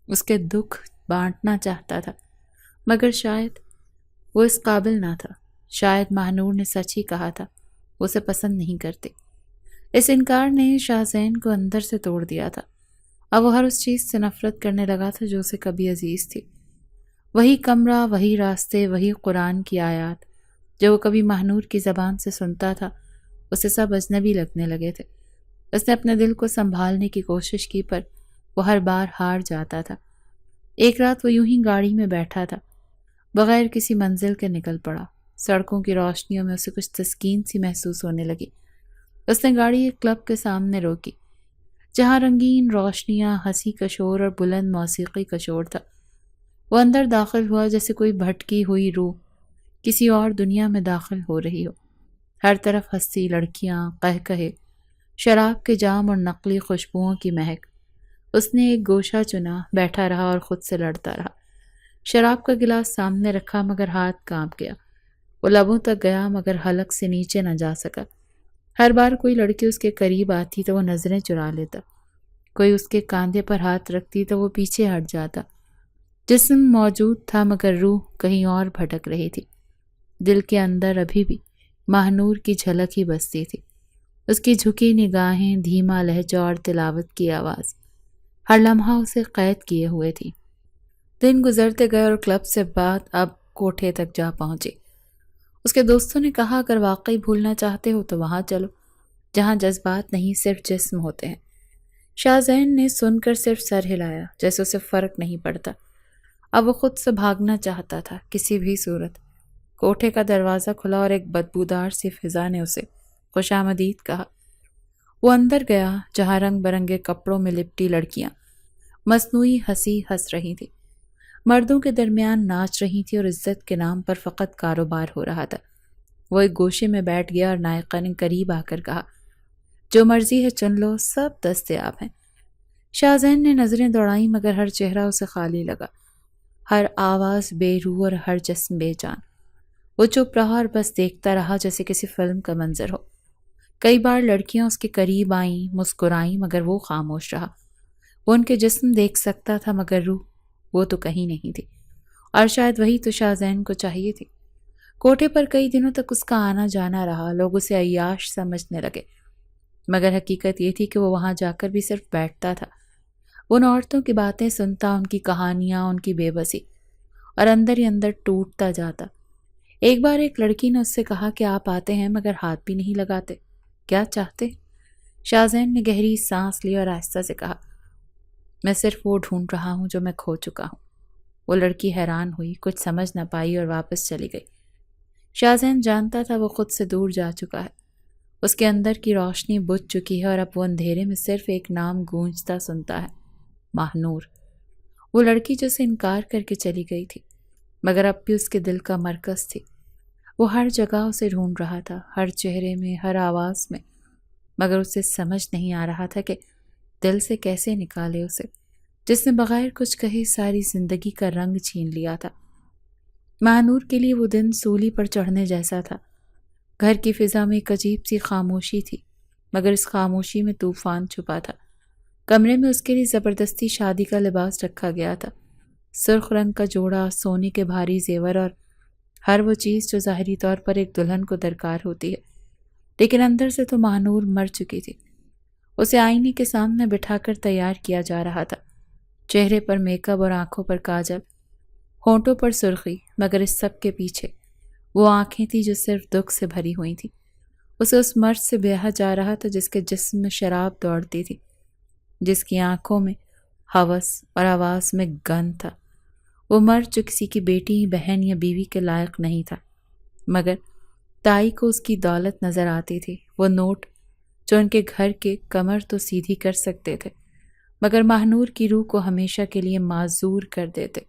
S1: اس کے دکھ بانٹنا چاہتا تھا، مگر شاید وہ اس قابل نہ تھا۔ شاید ماہنور نے سچ ہی کہا تھا، وہ اسے پسند نہیں کرتے۔ اس انکار نے شاہزین کو اندر سے توڑ دیا تھا، اب وہ ہر اس چیز سے نفرت کرنے لگا تھا جو اسے کبھی عزیز تھی۔ وہی کمرہ، وہی راستے، وہی قرآن کی آیات جو وہ کبھی ماہنور کی زبان سے سنتا تھا، اسے سب اجنبی لگنے لگے تھے۔ اس نے اپنے دل کو سنبھالنے کی کوشش کی، پر وہ ہر بار ہار جاتا تھا۔ ایک رات وہ یوں ہی گاڑی میں بیٹھا تھا، بغیر کسی منزل کے نکل پڑا۔ سڑکوں کی روشنیوں میں اسے کچھ تسکین سی محسوس ہونے لگی۔ اس نے گاڑی ایک کلب کے سامنے روکی، جہاں رنگین روشنیاں، ہنسی کا شور اور بلند موسیقی کا شور تھا۔ وہ اندر داخل ہوا جیسے کوئی بھٹکی ہوئی روح کسی اور دنیا میں داخل ہو رہی ہو۔ ہر طرف ہنسی، لڑکیاں، قہقہے، شراب کے جام اور نقلی خوشبوؤں کی مہک۔ اس نے ایک گوشہ چنا، بیٹھا رہا اور خود سے لڑتا رہا۔ شراب کا گلاس سامنے رکھا مگر ہاتھ کانپ گیا۔ وہ لبوں تک گیا مگر حلق سے نیچے نہ جا سکا۔ ہر بار کوئی لڑکی اس کے قریب آتی تو وہ نظریں چرا لیتا، کوئی اس کے کاندھے پر ہاتھ رکھتی تو وہ پیچھے ہٹ جاتا۔ جسم موجود تھا مگر روح کہیں اور بھٹک رہی تھی۔ دل کے اندر ابھی بھی ماہنور کی جھلک ہی بستی تھی، اس کی جھکی نگاہیں، دھیما لہجہ اور تلاوت کی آواز ہر لمحہ اسے قید کیے ہوئے تھی۔ دن گزرتے گئے اور کلب سے بعد اب کوٹھے تک جا پہنچے۔ اس کے دوستوں نے کہا اگر واقعی بھولنا چاہتے ہو تو وہاں چلو جہاں جذبات نہیں صرف جسم ہوتے ہیں۔ شاہزین نے سن کر صرف سر ہلایا، جیسے اسے فرق نہیں پڑتا۔ اب وہ خود سے بھاگنا چاہتا تھا کسی بھی صورت۔ کوٹھے کا دروازہ کھلا اور ایک بدبودار سی فضا نے اسے خوش آمدید کہا۔ وہ اندر گیا جہاں رنگ برنگے کپڑوں میں لپٹی لڑکیاں مصنوعی ہنسی ہنس رہی تھی، مردوں کے درمیان ناچ رہی تھی اور عزت کے نام پر فقط کاروبار ہو رہا تھا۔ وہ ایک گوشے میں بیٹھ گیا اور نائقہ نے قریب آ کر کہا، جو مرضی ہے چن لو، سب دستیاب ہیں۔ شاہزین نے نظریں دوڑائیں مگر ہر چہرہ اسے خالی لگا، ہر آواز بے روح اور ہر جسم بے جان۔ وہ چپ رہا اور بس دیکھتا رہا جیسے کسی فلم کا منظر ہو۔ کئی بار لڑکیاں اس کے قریب آئیں، مسکرائیں مگر وہ خاموش رہا۔ وہ ان کے جسم دیکھ سکتا تھا مگر روح وہ تو کہیں نہیں تھی، اور شاید وہی تو شاہزین کو چاہیے تھی۔ کوٹھے پر کئی دنوں تک اس کا آنا جانا رہا، لوگ اسے عیاش سمجھنے لگے، مگر حقیقت یہ تھی کہ وہ وہاں جا کر بھی صرف بیٹھتا تھا، ان عورتوں کی باتیں سنتا، ان کی کہانیاں، ان کی بے بسی، اور اندر ہی اندر ٹوٹتا جاتا۔ ایک بار ایک لڑکی نے اس سے کہا کہ آپ آتے ہیں مگر ہاتھ بھی نہیں لگاتے، کیا چاہتے؟ شاہزین نے گہری سانس لی اور آہستہ سے کہا، میں صرف وہ ڈھونڈ رہا ہوں جو میں کھو چکا ہوں۔ وہ لڑکی حیران ہوئی، کچھ سمجھ نہ پائی اور واپس چلی گئی۔ شاہزین جانتا تھا وہ خود سے دور جا چکا ہے، اس کے اندر کی روشنی بجھ چکی ہے اور اب وہ اندھیرے میں صرف ایک نام گونجتا سنتا ہے، ماہنور۔ وہ لڑکی جو اسے انکار کر کے چلی گئی تھی مگر اب بھی اس کے دل کا مرکز تھی۔ وہ ہر جگہ اسے ڈھونڈ رہا تھا، ہر چہرے میں، ہر آواز میں۔ مگر اسے سمجھ نہیں آ رہا تھا کہ دل سے کیسے نکالے اسے، جس نے بغیر کچھ کہے ساری زندگی کا رنگ چھین لیا تھا۔ ماہنور کے لیے وہ دن سولی پر چڑھنے جیسا تھا۔ گھر کی فضا میں ایک عجیب سی خاموشی تھی، مگر اس خاموشی میں طوفان چھپا تھا۔ کمرے میں اس کے لیے زبردستی شادی کا لباس رکھا گیا تھا، سرخ رنگ کا جوڑا، سونے کے بھاری زیور اور ہر وہ چیز جو ظاہری طور پر ایک دلہن کو درکار ہوتی ہے، لیکن اندر سے تو ماہنور مر چکی تھی۔ اسے آئینے کے سامنے بٹھا کر تیار کیا جا رہا تھا، چہرے پر میک اپ اور آنکھوں پر کاجل، ہونٹوں پر سرخی، مگر اس سب کے پیچھے وہ آنکھیں تھیں جو صرف دکھ سے بھری ہوئی تھیں۔ اسے اس مرد سے بیاہا جا رہا تھا جس کے جسم میں شراب دوڑتی تھی، جس کی آنکھوں میں ہوس اور آواز میں گند تھا۔ وہ مرد جو کسی کی بیٹی، بہن یا بیوی کے لائق نہیں تھا، مگر تائی کو اس کی دولت نظر آتی تھی، وہ نوٹ جو ان کے گھر کے کمر تو سیدھی کر سکتے تھے، مگر ماہنور کی روح کو ہمیشہ کے لیے معذور کر دیتے۔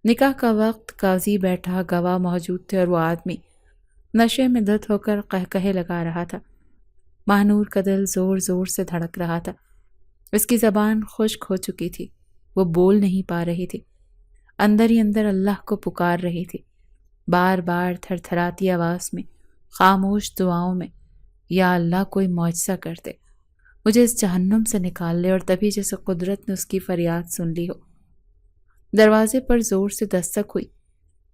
S1: نکاح کا وقت، قاضی بیٹھا، گواہ موجود تھے اور وہ آدمی نشے میں دھت ہو کر قہقہے لگا رہا تھا۔ ماہنور کا دل زور زور سے دھڑک رہا تھا، اس کی زبان خشک ہو چکی تھی، وہ بول نہیں پا رہی تھی، اندر ہی اندر اللہ کو پکار رہی تھی، بار بار تھر تھراتی آواز میں، خاموش دعاؤں میں، یا اللہ کوئی معجزہ کر دے، مجھے اس جہنم سے نکال لے۔ اور تبھی جیسے قدرت نے اس کی فریاد سن لی ہو، دروازے پر زور سے دستک ہوئی۔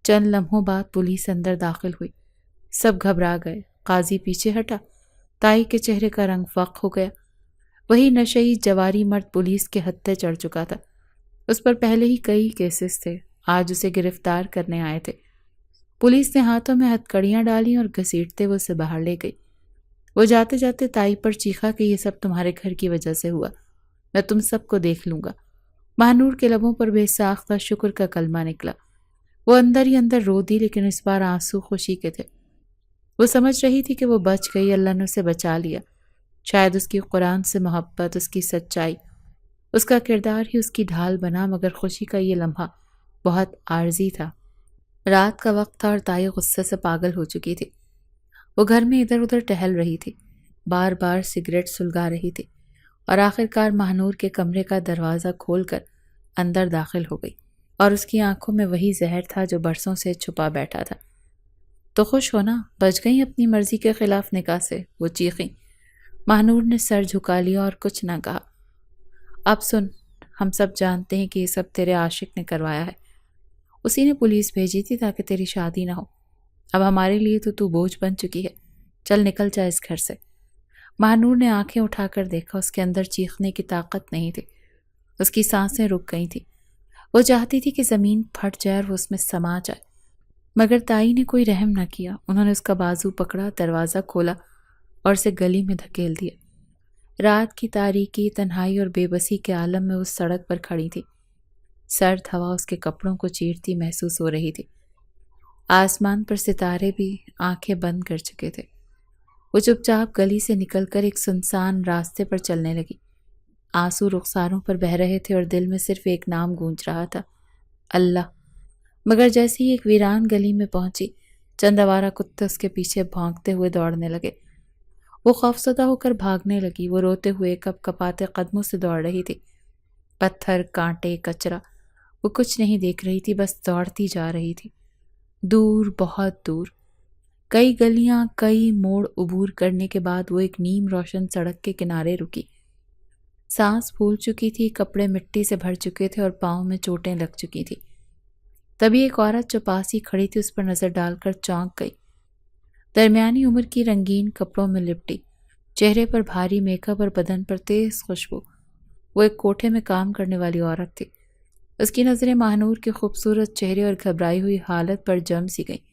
S1: چند لمحوں بعد پولیس اندر داخل ہوئی، سب گھبرا گئے، قاضی پیچھے ہٹا، تائی کے چہرے کا رنگ فاق ہو گیا۔ وہی نشئی جواری مرد پولیس کے ہتھے چڑھ چکا تھا، اس پر پہلے ہی کئی کیسز تھے، آج اسے گرفتار کرنے آئے تھے۔ پولیس نے ہاتھوں میں ہتھکڑیاں ڈالیں اور گھسیٹتے ہوئے اسے باہر لے گئی۔ وہ جاتے جاتے تائی پر چیخا کہ یہ سب تمہارے گھر کی وجہ سے ہوا، میں تم سب کو دیکھ لوں گا۔ ماہنور کے لبوں پر بے ساختہ شکر کا کلمہ نکلا۔ وہ اندر ہی اندر رو دی، لیکن اس بار آنسو خوشی کے تھے۔ وہ سمجھ رہی تھی کہ وہ بچ گئی، اللہ نے اسے بچا لیا۔ شاید اس کی قرآن سے محبت، اس کی سچائی، اس کا کردار ہی اس کی ڈھال بنا، مگر خوشی کا یہ لمحہ بہت عارضی تھا۔ رات کا وقت تھا اور تائی غصے سے پاگل ہو چکی تھی۔ وہ گھر میں ادھر ادھر ٹہل رہی تھی، بار بار سگریٹ سلگا رہی تھی، اور آخرکار ماہنور کے کمرے کا دروازہ کھول کر اندر داخل ہو گئی، اور اس کی آنکھوں میں وہی زہر تھا جو برسوں سے چھپا بیٹھا تھا۔ تو خوش ہونا، بچ گئیں اپنی مرضی کے خلاف نکاح سے، وہ چیخیں۔ ماہنور نے سر جھکا لیا اور کچھ نہ کہا۔ اب سن، ہم سب جانتے ہیں کہ یہ سب تیرے عاشق نے کروایا ہے، اسی نے پولیس بھیجی تھی تاکہ تیری شادی نہ ہو۔ اب ہمارے لیے تو بوجھ بن چکی ہے، چل نکل جا اس گھر سے۔ ماہنور نے آنکھیں اٹھا کر دیکھا، اس کے اندر چیخنے کی طاقت نہیں تھی، اس کی سانسیں رک گئی تھیں۔ وہ چاہتی تھی کہ زمین پھٹ جائے اور وہ اس میں سما جائے، مگر تائی نے کوئی رحم نہ کیا۔ انہوں نے اس کا بازو پکڑا، دروازہ کھولا اور اسے گلی میں دھکیل دیا۔ رات کی تاریکی، تنہائی اور بے بسی کے عالم میں وہ سڑک پر کھڑی تھی، سرد ہوا اس کے کپڑوں کو چیرتی محسوس ہو رہی تھی۔ آسمان پر ستارے بھی آنکھیں بند کر چکے تھے۔ وہ چپ چاپ گلی سے نکل کر ایک سنسان راستے پر چلنے لگی۔ آنسو رخساروں پر بہہ رہے تھے اور دل میں صرف ایک نام گونج رہا تھا، اللہ۔ مگر جیسے ہی ایک ویران گلی میں پہنچی، چند آوارہ کتے اس کے پیچھے بھونکتے ہوئے دوڑنے لگے۔ وہ خوفزدہ ہو کر بھاگنے لگی، وہ روتے ہوئے کپ کپاتے قدموں سے دوڑ رہی تھی۔ پتھر، کانٹے، کچرا، وہ کچھ نہیں دیکھ رہی تھی، بس دوڑتی جا رہی تھی، دور، بہت دور۔ کئی گلیاں، کئی موڑ عبور کرنے کے بعد وہ ایک نیم روشن سڑک کے کنارے رکی۔ سانس پھول چکی تھی، کپڑے مٹی سے بھر چکے تھے اور پاؤں میں چوٹیں لگ چکی تھی۔ تبھی ایک عورت جو پاس ہی کھڑی تھی اس پر نظر ڈال کر چونک گئی۔ درمیانی عمر کی، رنگین کپڑوں میں لپٹی، چہرے پر بھاری میک اپ اور بدن پر تیز خوشبو، وہ ایک کوٹھے میں کام کرنے والی عورت تھی۔ اس کی نظریں ماہنور کے خوبصورت چہرے اور گھبرائی ہوئی حالت پر جم سی گئیں۔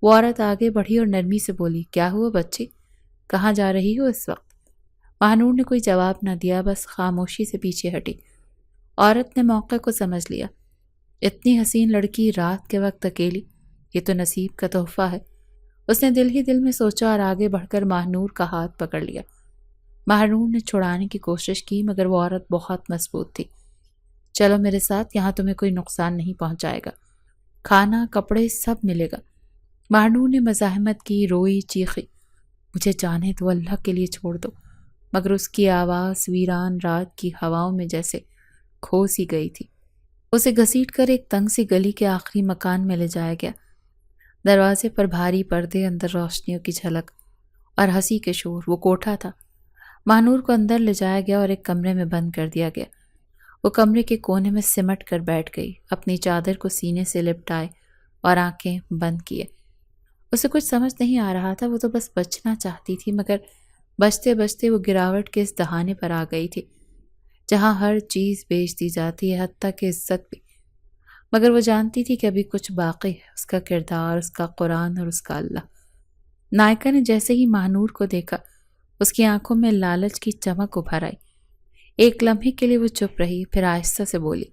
S1: وہ عورت آگے بڑھی اور نرمی سے بولی، کیا ہوا بچی؟ کہاں جا رہی ہو اس وقت؟ ماہنور نے کوئی جواب نہ دیا، بس خاموشی سے پیچھے ہٹی۔ عورت نے موقع کو سمجھ لیا، اتنی حسین لڑکی رات کے وقت اکیلی، یہ تو نصیب کا تحفہ ہے۔ اس نے دل ہی دل میں سوچا اور آگے بڑھ کر ماہنور کا ہاتھ پکڑ لیا۔ ماہنور نے چھڑانے کی کوشش کی، مگر وہ عورت بہت مضبوط تھی۔ چلو میرے ساتھ، یہاں تمہیں کوئی نقصان نہیں پہنچائے گا، کھانا، کپڑے سب ملے گا۔ ماہنور نے مزاحمت کی، روئی، چیخی، مجھے جانے دو، اللہ کے لیے چھوڑ دو۔ مگر اس کی آواز ویران رات کی ہواؤں میں جیسے کھو سی گئی تھی۔ اسے گھسیٹ کر ایک تنگ سی گلی کے آخری مکان میں لے جایا گیا۔ دروازے پر بھاری پردے، اندر روشنیوں کی جھلک اور ہنسی کے شور۔ وہ کوٹھا تھا۔ مہنور کو اندر لے جایا گیا اور ایک کمرے میں بند کر دیا گیا۔ وہ کمرے کے کونے میں سمٹ کر بیٹھ گئی، اپنی چادر کو سینے سے لپٹائے اور آنکھیں بند کیے۔ اسے کچھ سمجھ نہیں آ رہا تھا، وہ تو بس بچنا چاہتی تھی، مگر بچتے بچتے وہ گراوٹ کے اس دہانے پر آ گئی تھی جہاں ہر چیز بیچ دی جاتی ہے، حتیٰ کہ عزت بھی۔ مگر وہ جانتی تھی کہ ابھی کچھ باقی ہے، اس کا کردار، اس کا قرآن اور اس کا اللہ۔ نائکا نے جیسے ہی مہنور کو دیکھا، اس کی آنکھوں میں لالچ کی چمک ابھر آئی۔ ایک لمحے کے لیے وہ چپ رہی، پھر آہستہ سے بولی،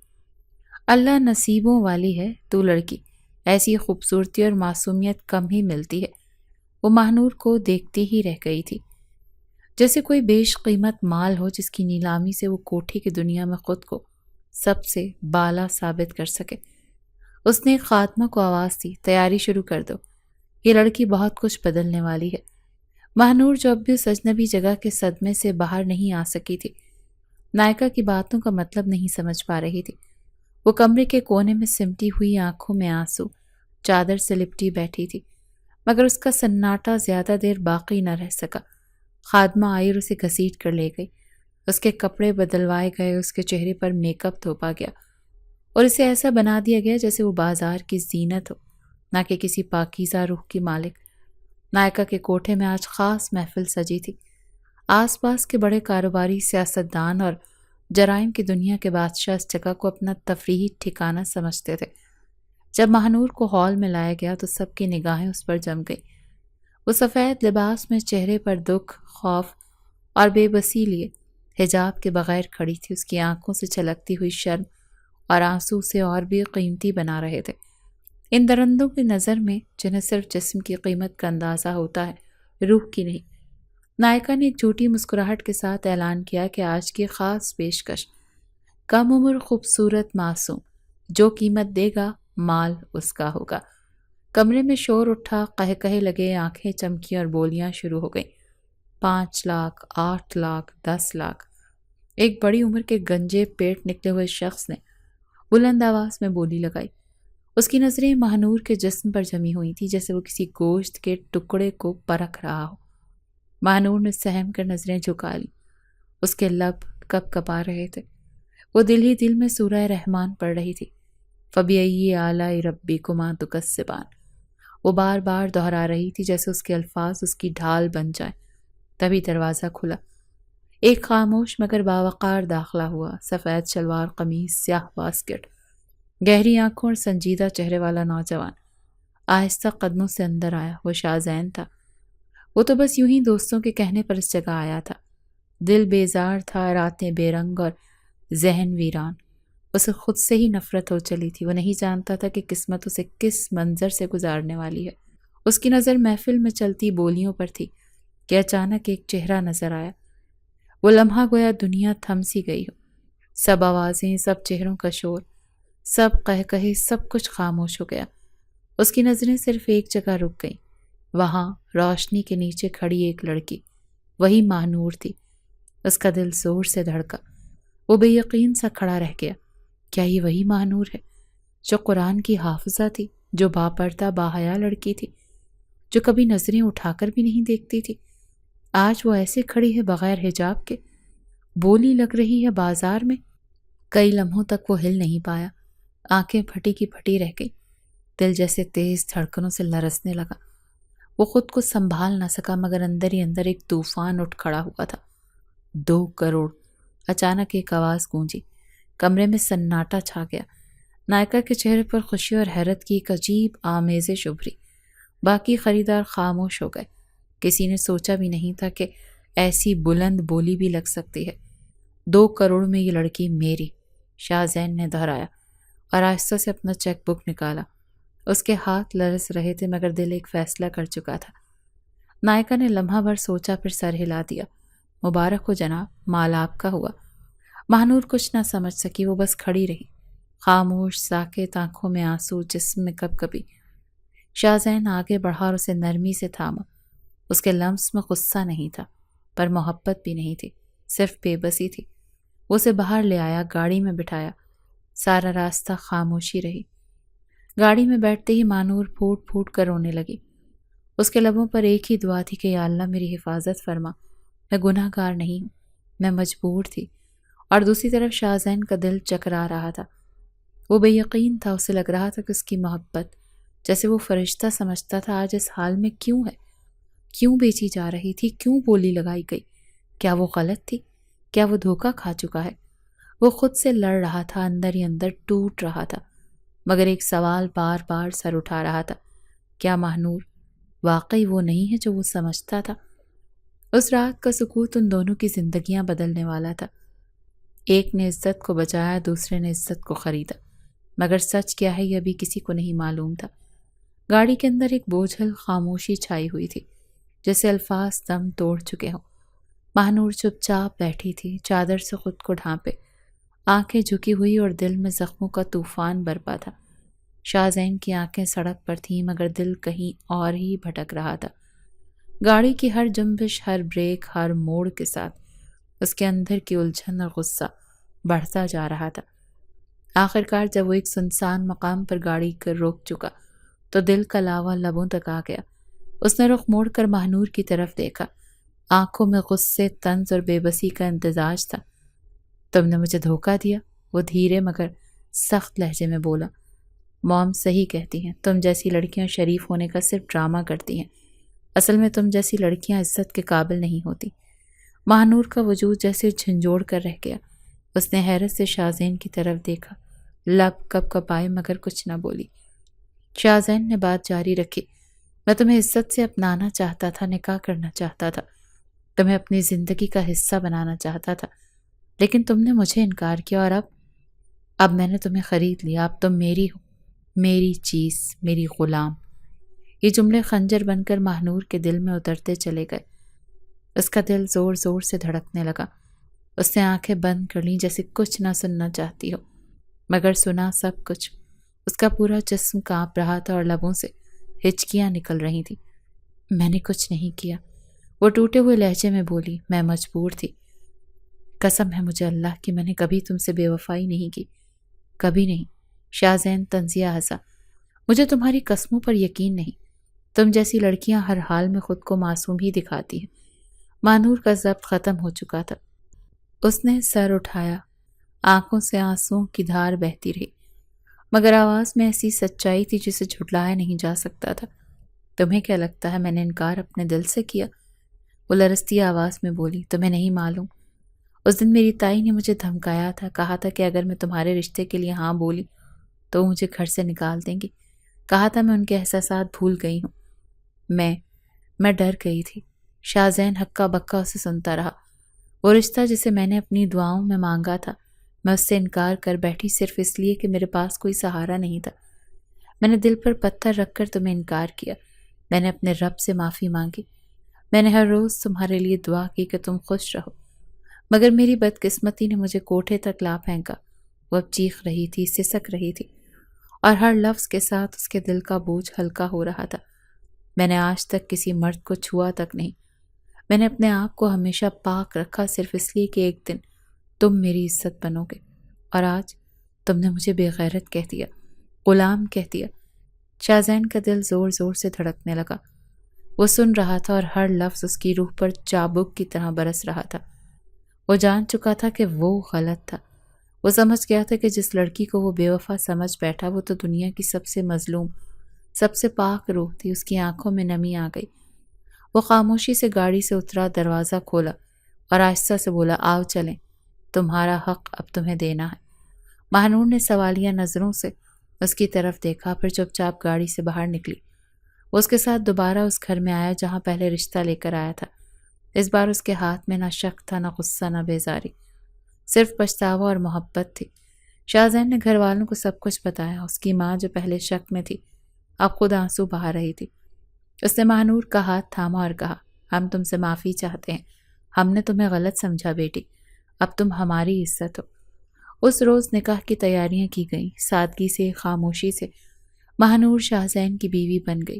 S1: اللہ نصیبوں والی ہے تو لڑکی، ایسی خوبصورتی اور معصومیت کم ہی ملتی ہے۔ وہ مہنور کو دیکھتی ہی رہ گئی تھی، جیسے کوئی بیش قیمت مال ہو جس کی نیلامی سے وہ کوٹھی کی دنیا میں خود کو سب سے بالا ثابت کر سکے۔ اس نے ایک خادمہ کو آواز دی، تیاری شروع کر دو، یہ لڑکی بہت کچھ بدلنے والی ہے۔ مہنور جو اب بھی اس اجنبی جگہ کے صدمے سے باہر نہیں آ سکی تھی، نائکا کی باتوں کا مطلب نہیں سمجھ پا رہی تھی۔ وہ کمرے کے کونے میں سمٹی ہوئی آنکھوں میں آنسو، چادر سے لپٹی بیٹھی تھی، مگر اس کا سناٹا زیادہ دیر باقی نہ رہ سکا۔ خادمہ آئی اور اسے گھسیٹ کر لے گئی۔ اس کے کپڑے بدلوائے گئے، اس کے چہرے پر میک اپ تھوپا گیا اور اسے ایسا بنا دیا گیا جیسے وہ بازار کی زینت ہو، نہ کہ کسی پاکیزہ روح کی مالک۔ نائکا کے کوٹھے میں آج خاص محفل سجی تھی۔ آس پاس کے بڑے کاروباری، سیاستدان اور جرائم کی دنیا کے بادشاہ اس جگہ کو اپنا تفریحی ٹھکانہ سمجھتے تھے۔ جب مہنور کو ہال میں لایا گیا تو سب کی نگاہیں اس پر جم گئی۔ وہ سفید لباس میں چہرے پر دکھ، خوف اور بے بسی لیے حجاب کے بغیر کھڑی تھی۔ اس کی آنکھوں سے چھلکتی ہوئی شرم اور آنسو اسے اور بھی قیمتی بنا رہے تھے۔ ان درندوں کی نظر میں جنہیں صرف جسم کی قیمت کا اندازہ ہوتا ہے، روح کی نہیں۔ نائکا نے ایک جھوٹی مسکراہٹ کے ساتھ اعلان کیا کہ آج کی خاص پیشکش، کم عمر خوبصورت معصوم، جو قیمت دے گا مال اس کا ہوگا۔ کمرے میں شور اٹھا، قہقہے لگے، آنکھیں چمکی اور بولیاں شروع ہو گئیں۔ 5 لاکھ، 8 لاکھ، 10 لاکھ۔ ایک بڑی عمر کے گنجے پیٹ نکلے ہوئے شخص نے بلند آواز میں بولی لگائی۔ اس کی نظریں مہنور کے جسم پر جمی ہوئی تھی، جیسے وہ کسی گوشت کے ٹکڑے کو پرکھ رہا ہو۔ مہنور نے سہم کر نظریں جھکا لی۔ اس کے لب کپ کپا رہے تھے۔ وہ دل ہی دل میں سورہ رحمان پڑھ رہی تھی، فَبِأَيِّ آلَاءِ رَبِّكُمَا تُكَذِّبَانِ۔ وہ بار بار دہرا رہی تھی جیسے اس کے الفاظ اس کی ڈھال بن جائیں۔ تبھی دروازہ کھلا۔ ایک خاموش مگر باوقار داخلہ ہوا، سفید شلوار قمیص، سیاہ واسکٹ، گہری آنکھوں اور سنجیدہ چہرے والا نوجوان آہستہ قدموں سے اندر آیا۔ وہ شاہ زین تھا۔ وہ تو بس یوں ہی دوستوں کے کہنے پر اس جگہ آیا تھا۔ دل بیزار تھا، راتیں بے رنگ اور ذہن ویران۔ اسے خود سے ہی نفرت ہو چلی تھی۔ وہ نہیں جانتا تھا کہ قسمت اسے کس منظر سے گزارنے والی ہے۔ اس کی نظر محفل میں چلتی بولیوں پر تھی کہ اچانک ایک چہرہ نظر آیا۔ وہ لمحہ گویا دنیا تھم سی گئی ہو۔ سب آوازیں، سب چہروں کا شور، سب قہقہے، سب کچھ خاموش ہو گیا۔ اس کی نظریں صرف ایک جگہ رک گئیں۔ وہاں روشنی کے نیچے کھڑی ایک لڑکی، وہی مہنور تھی۔ اس کا دل زور سے دھڑکا۔ وہ بے یقین سا کھڑا رہ گیا۔ کیا یہ وہی مہنور ہے جو قرآن کی حافظہ تھی، جو باپردہ باحیا لڑکی تھی، جو کبھی نظریں اٹھا کر بھی نہیں دیکھتی تھی؟ آج وہ ایسے کھڑی ہے بغیر حجاب کے، بولی لگ رہی ہے بازار میں۔ کئی لمحوں تک وہ ہل نہیں پایا۔ آنکھیں پھٹی کی پھٹی رہ گئی، دل جیسے تیز دھڑکنوں سے لرزنے لگا۔ وہ خود کو سنبھال نہ سکا، مگر اندر ہی اندر ایک طوفان اٹھ کھڑا ہوا تھا۔ 2 کروڑ۔ اچانک ایک آواز گونجی۔ کمرے میں سناٹا چھا گیا۔ نائکا کے چہرے پر خوشی اور حیرت کی ایک عجیب آمیزش ابھری۔ باقی خریدار خاموش ہو گئے۔ کسی نے سوچا بھی نہیں تھا کہ ایسی بلند بولی بھی لگ سکتی ہے۔ 2 کروڑ میں یہ لڑکی میری، شاہ زین نے دہرایا اور آہستہ سے اپنا چیک بک نکالا۔ اس کے ہاتھ لرز رہے تھے، مگر دل ایک فیصلہ کر چکا تھا۔ نائکا نے لمحہ بھر سوچا، پھر سر ہلا دیا۔ مبارک ہو جناب، مال آپ کا ہوا۔ مہنور کچھ نہ سمجھ سکی، وہ بس کھڑی رہی، خاموش، ساکت، آنکھوں میں آنسو، جسم میں کپکپی۔ شاہ زین آگے بڑھا اور اسے نرمی سے تھاما۔ اس کے لمس میں غصہ نہیں تھا، پر محبت بھی نہیں تھی، صرف بے بسی تھی۔ وہ اسے باہر لے آیا، گاڑی میں بٹھایا۔ سارا راستہ خاموشی رہی۔ گاڑی میں بیٹھتے ہی مانور پھوٹ پھوٹ کر رونے لگی۔ اس کے لبوں پر ایک ہی دعا تھی کہ یا اللہ میری حفاظت فرما، میں گناہ گار نہیں ہوں، میں مجبور تھی۔ اور دوسری طرف شاہزین کا دل چکرا رہا تھا۔ وہ بے یقین تھا، اسے لگ رہا تھا کہ اس کی محبت جیسے وہ فرشتہ سمجھتا تھا آج اس حال میں کیوں ہے، کیوں بیچی جا رہی تھی، کیوں بولی لگائی گئی؟ کیا وہ غلط تھی؟ کیا وہ دھوکہ کھا چکا ہے؟ وہ خود سے لڑ رہا تھا، اندر ہی اندر ٹوٹ رہا تھا، مگر ایک سوال بار بار سر اٹھا رہا تھا، کیا ماہنور واقعی وہ نہیں ہے جو وہ سمجھتا تھا؟ اس رات کا سکوت ان دونوں کی زندگیاں بدلنے والا تھا۔ ایک نے عزت کو بچایا، دوسرے نے عزت کو خریدا، مگر سچ کیا ہے یہ ابھی کسی کو نہیں معلوم تھا۔ گاڑی کے اندر ایک بوجھل خاموشی چھائی ہوئی تھی، جیسے الفاظ دم توڑ چکے ہوں۔ ماہنور چپ چاپ بیٹھی تھی، چادر سے خود کو ڈھانپے، آنکھیں جھکی ہوئی اور دل میں زخموں کا طوفان برپا تھا۔ شاہزین کی آنکھیں سڑک پر تھیں، مگر دل کہیں اور ہی بھٹک رہا تھا۔ گاڑی کی ہر جنبش، ہر بریک، ہر موڑ کے ساتھ اس کے اندر کی الجھن اور غصہ بڑھتا جا رہا تھا۔ آخرکار جب وہ ایک سنسان مقام پر گاڑی کر روک چکا تو دل کا لاوا لبوں تک آ گیا۔ اس نے رخ موڑ کر ماہنور کی طرف دیکھا، آنکھوں میں غصے، طنز اور بے بسی کا امتزاج تھا۔ تم نے مجھے دھوکہ دیا، وہ دھیرے مگر سخت لہجے میں بولا۔ موم صحیح کہتی ہیں، تم جیسی لڑکیاں شریف ہونے کا صرف ڈرامہ کرتی ہیں، اصل میں تم جیسی لڑکیاں عزت کے قابل نہیں ہوتی۔ ماہنور کا وجود جیسے جھنجھوڑ کر رہ گیا۔ اس نے حیرت سے شاہزین کی طرف دیکھا، لب کپ کپائے مگر کچھ نہ بولی۔ شاہزین نے بات جاری رکھی، میں تمہیں عزت سے اپنانا چاہتا تھا، نکاح کرنا چاہتا تھا، تمہیں اپنی زندگی کا حصہ بنانا چاہتا تھا، لیکن تم نے مجھے انکار کیا، اور اب میں نے تمہیں خرید لیا، اب تم میری ہو، میری چیز، میری غلام۔ یہ جملے خنجر بن کر ماہنور کے دل میں اترتے چلے گئے۔ اس کا دل زور زور سے دھڑکنے لگا۔ اس نے آنکھیں بند کر لیں جیسے کچھ نہ سننا چاہتی ہو، مگر سنا سب کچھ۔ اس کا پورا جسم کانپ رہا تھا اور لبوں سے ہچکیاں نکل رہی تھیں۔ میں نے کچھ نہیں کیا، وہ ٹوٹے ہوئے لہجے میں بولی، میں مجبور تھی۔ قسم ہے مجھے اللہ کی، میں نے کبھی تم سے بے وفائی نہیں کی، کبھی نہیں۔ شاہزین طنزیہ ہنسا، مجھے تمہاری قسموں پر یقین نہیں، تم جیسی لڑکیاں ہر حال میں خود کو معصوم ہی دکھاتی ہیں۔ ماہنور کا ضبط ختم ہو چکا تھا۔ اس نے سر اٹھایا، آنکھوں سے آنسوؤں کی دھار بہتی رہی، مگر آواز میں ایسی سچائی تھی جسے جھٹلایا نہیں جا سکتا تھا۔ تمہیں کیا لگتا ہے میں نے انکار اپنے دل سے کیا؟ وہ لرزتی آواز میں بولی، تمہیں نہیں معلوم، اس دن میری تائی نے مجھے دھمکایا تھا، کہا تھا کہ اگر میں تمہارے رشتے کے لیے ہاں بولی تو وہ مجھے گھر سے نکال دیں گی۔ کہا تھا میں ان کے احساسات بھول گئی ہوں۔ میں ڈر گئی تھی۔ شاہزین ہکا بکا اسے سنتا رہا۔ وہ رشتہ جسے میں نے اپنی دعاؤں میں مانگا تھا، میں اس سے انکار کر بیٹھی صرف اس لیے کہ میرے پاس کوئی سہارا نہیں تھا۔ میں نے دل پر پتھر رکھ کر تمہیں انکار کیا، میں نے اپنے رب سے معافی مانگی، میں نے ہر روز تمہارے لیے دعا کی کہ تم خوش رہو، مگر میری بدقسمتی نے مجھے کوٹھے تک لا پھینکا۔ وہ اب چیخ رہی تھی، سسک رہی تھی، اور ہر لفظ کے ساتھ اس کے دل کا بوجھ ہلکا ہو رہا تھا۔ میں نے آج تک کسی مرد کو چھوا تک نہیں، میں نے اپنے آپ کو ہمیشہ پاک رکھا صرف اس لیے کہ ایک دن تم میری عزت بنو گے، اور آج تم نے مجھے بے غیرت کہہ دیا، غلام کہہ دیا۔ شاہزین کا دل زور زور سے دھڑکنے لگا۔ وہ سن رہا تھا اور ہر لفظ اس کی روح پر چابک کی طرح برس رہا تھا۔ وہ جان چکا تھا کہ وہ غلط تھا۔ وہ سمجھ گیا تھا کہ جس لڑکی کو وہ بے وفا سمجھ بیٹھا وہ تو دنیا کی سب سے مظلوم، سب سے پاک روح تھی۔ اس کی آنکھوں میں نمی آ گئی۔ وہ خاموشی سے گاڑی سے اترا، دروازہ کھولا اور آہستہ سے بولا، آؤ چلیں، تمہارا حق اب تمہیں دینا ہے۔ ماہنور نے سوالیہ نظروں سے اس کی طرف دیکھا، پھر چپ چاپ گاڑی سے باہر نکلی۔ وہ اس کے ساتھ دوبارہ اس گھر میں آیا جہاں پہلے رشتہ لے کر آیا تھا۔ اس بار اس کے ہاتھ میں نہ شک تھا، نہ غصہ، نہ بیزاری، صرف پچھتاوا اور محبت تھی۔ شاہزین نے گھر والوں کو سب کچھ بتایا۔ اس کی ماں جو پہلے شک میں تھی اب خود آنسو بہا رہی تھی۔ اس نے ماہنور کا ہاتھ تھاما اور کہا، ہم تم سے معافی چاہتے ہیں، ہم نے تمہیں غلط سمجھا بیٹی، اب تم ہماری عزت ہو۔ اس روز نکاح کی تیاریاں کی گئیں، سادگی سے، خاموشی سے۔ ماہنور شاہزین کی بیوی بن گئی۔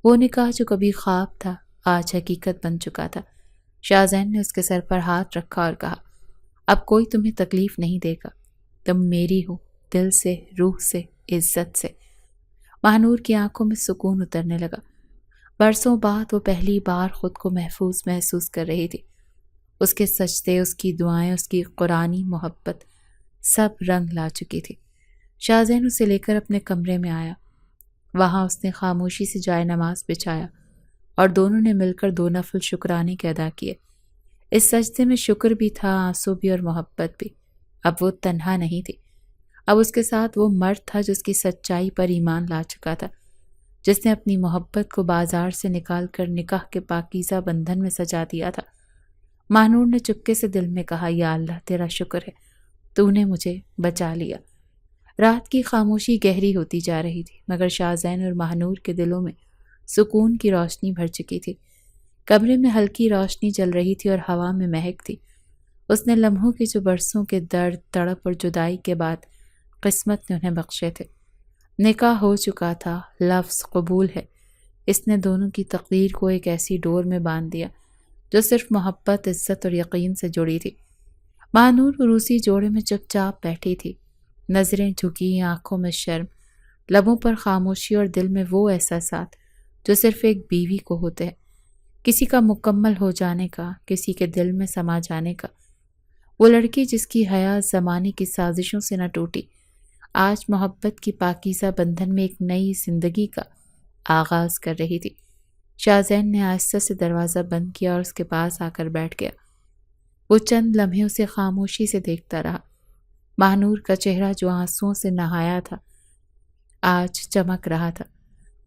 S1: وہ نکاح جو کبھی خواب تھا آج حقیقت بن چکا تھا۔ شاہزین نے اس کے سر پر ہاتھ رکھا اور کہا، اب کوئی تمہیں تکلیف نہیں دے گا، تم میری ہو، دل سے، روح سے، عزت سے۔ مہنور کی آنکھوں میں سکون اترنے لگا۔ برسوں بعد وہ پہلی بار خود کو محفوظ محسوس کر رہی تھی۔ اس کے سجدے، اس کی دعائیں، اس کی قرآنی محبت سب رنگ لا چکی تھی۔ شاہزین اسے لے کر اپنے کمرے میں آیا۔ وہاں اس نے خاموشی سے جائے نماز بچھایا اور دونوں نے مل کر 2 نفل شکرانے کے ادا کیے۔ اس سجدے میں شکر بھی تھا، آنسو بھی اور محبت بھی۔ اب وہ تنہا نہیں تھی، اب اس کے ساتھ وہ مرد تھا جو اس کی سچائی پر ایمان لا چکا تھا، جس نے اپنی محبت کو بازار سے نکال کر نکاح کے پاکیزہ بندھن میں سجا دیا تھا۔ مہنور نے چپکے سے دل میں کہا، یا اللہ تیرا شکر ہے، تو نے مجھے بچا لیا۔ رات کی خاموشی گہری ہوتی جا رہی تھی، مگر شاہزین اور مہنور کے دلوں میں سکون کی روشنی بھر چکی تھی۔ کمرے میں ہلکی روشنی جل رہی تھی اور ہوا میں مہک تھی۔ اس نے لمحوں کے جو برسوں کے درد، تڑپ اور جدائی کے بعد قسمت نے انہیں بخشے تھے۔ نکاح ہو چکا تھا، لفظ قبول ہے۔ اس نے دونوں کی تقدیر کو ایک ایسی ڈور میں باندھ دیا جو صرف محبت، عزت اور یقین سے جڑی تھی۔ مہنور عروسی جوڑے میں چپ چاپ بیٹھی تھی، نظریں جھکی، آنکھوں میں شرم، لبوں پر خاموشی اور دل میں وہ احساسات جو صرف ایک بیوی کو ہوتے ہیں، کسی کا مکمل ہو جانے کا، کسی کے دل میں سما جانے کا۔ وہ لڑکی جس کی حیات زمانے کی سازشوں سے نہ ٹوٹی، آج محبت کی پاکیزہ بندھن میں ایک نئی زندگی کا آغاز کر رہی تھی۔ شاہزین نے آہستہ سے دروازہ بند کیا اور اس کے پاس آ کر بیٹھ گیا۔ وہ چند لمحے اسے خاموشی سے دیکھتا رہا۔ مہنور کا چہرہ جو آنسوؤں سے نہایا تھا آج چمک رہا تھا۔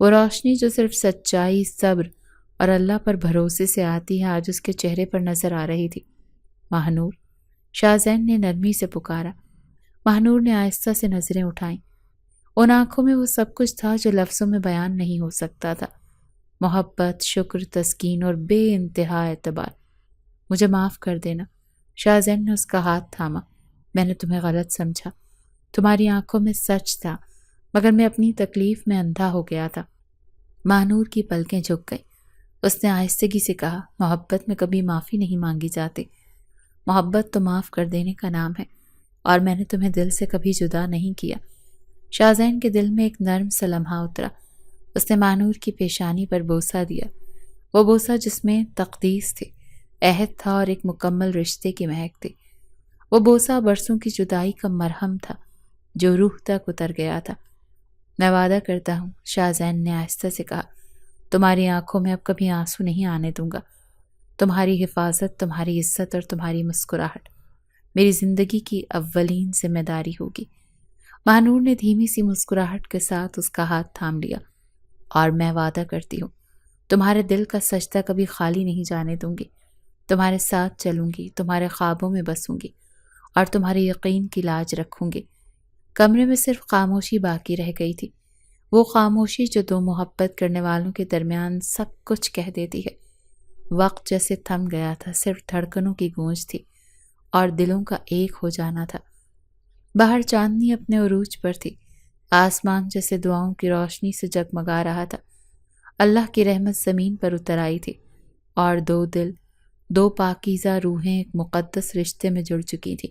S1: وہ روشنی جو صرف سچائی، صبر اور اللہ پر بھروسے سے آتی ہے، آج اس کے چہرے پر نظر آ رہی تھی۔ مہنور، شاہزین نے نرمی سے پکارا۔ مہنور نے آہستہ سے نظریں اٹھائیں۔ ان آنکھوں میں وہ سب کچھ تھا جو لفظوں میں بیان نہیں ہو سکتا تھا، محبت، شکر، تسکین اور بے انتہا اعتبار۔ مجھے معاف کر دینا۔ شاہزین نے اس کا ہاتھ تھاما۔ میں نے تمہیں غلط سمجھا، تمہاری آنکھوں میں سچ تھا، مگر میں اپنی تکلیف میں اندھا ہو گیا تھا۔ مہنور کی پلکیں جھک گئیں۔ اس نے آہستگی سے کہا، محبت میں کبھی معافی نہیں مانگی جاتی، محبت تو معاف کر دینے کا نام ہے، اور میں نے تمہیں دل سے کبھی جدا نہیں کیا۔ شاہزین کے دل میں ایک نرم سا لمحہ اترا۔ اس نے مہنور کی پیشانی پر بوسہ دیا، وہ بوسہ جس میں تقدیس تھی، عہد تھا اور ایک مکمل رشتے کی مہک تھی۔ وہ بوسہ برسوں کی جدائی کا مرہم تھا جو روح تک اتر گیا تھا۔ میں وعدہ کرتا ہوں، شاہزین نے آہستہ سے کہا، تمہاری آنکھوں میں اب کبھی آنسو نہیں آنے دوں گا۔ تمہاری حفاظت، تمہاری عزت اور تمہاری مسکراہٹ میری زندگی کی اولین ذمہ داری ہوگی۔ مہنور نے دھیمی سی مسکراہٹ کے ساتھ اس کا ہاتھ تھام لیا، اور میں وعدہ کرتی ہوں تمہارے دل کا سجدہ کبھی خالی نہیں جانے دوں گی۔ تمہارے ساتھ چلوں گی، تمہارے خوابوں میں بسوں گی، اور تمہارے یقین کی لاج رکھوں گی۔ کمرے میں صرف خاموشی باقی رہ گئی تھی، وہ خاموشی جو 2 محبت کرنے والوں کے درمیان سب کچھ کہہ دیتی ہے۔ وقت جیسے تھم گیا تھا، صرف دھڑکنوں کی گونج تھی اور دلوں کا ایک ہو جانا تھا۔ باہر چاندنی اپنے عروج پر تھی، آسمان جیسے دعاؤں کی روشنی سے جگمگا رہا تھا۔ اللہ کی رحمت زمین پر اتر آئی تھی، اور 2 دل، 2 پاکیزہ روحیں ایک مقدس رشتے میں جڑ چکی تھی۔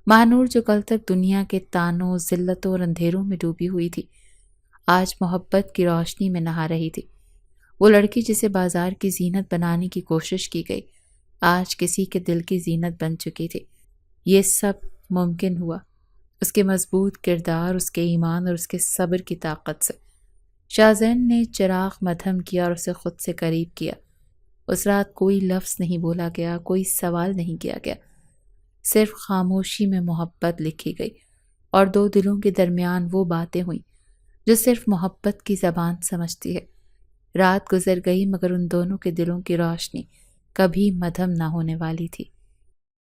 S1: مہنور جو کل تک دنیا کے تانوں، ذلتوں اور اندھیروں میں ڈوبی ہوئی تھی، آج محبت کی روشنی میں نہا رہی تھی۔ وہ لڑکی جسے بازار کی زینت بنانے کی کوشش کی گئی، آج کسی کے دل کی زینت بن چکی تھی۔ یہ سب ممکن ہوا اس کے مضبوط کردار، اس کے ایمان اور اس کے صبر کی طاقت سے۔ شاہزین نے چراغ مدھم کیا اور اسے خود سے قریب کیا۔ اس رات کوئی لفظ نہیں بولا گیا، کوئی سوال نہیں کیا گیا، صرف خاموشی میں محبت لکھی گئی، اور 2 دلوں کے درمیان وہ باتیں ہوئیں جو صرف محبت کی زبان سمجھتی ہے۔ رات گزر گئی، مگر ان دونوں کے دلوں کی روشنی کبھی مدھم نہ ہونے والی تھی۔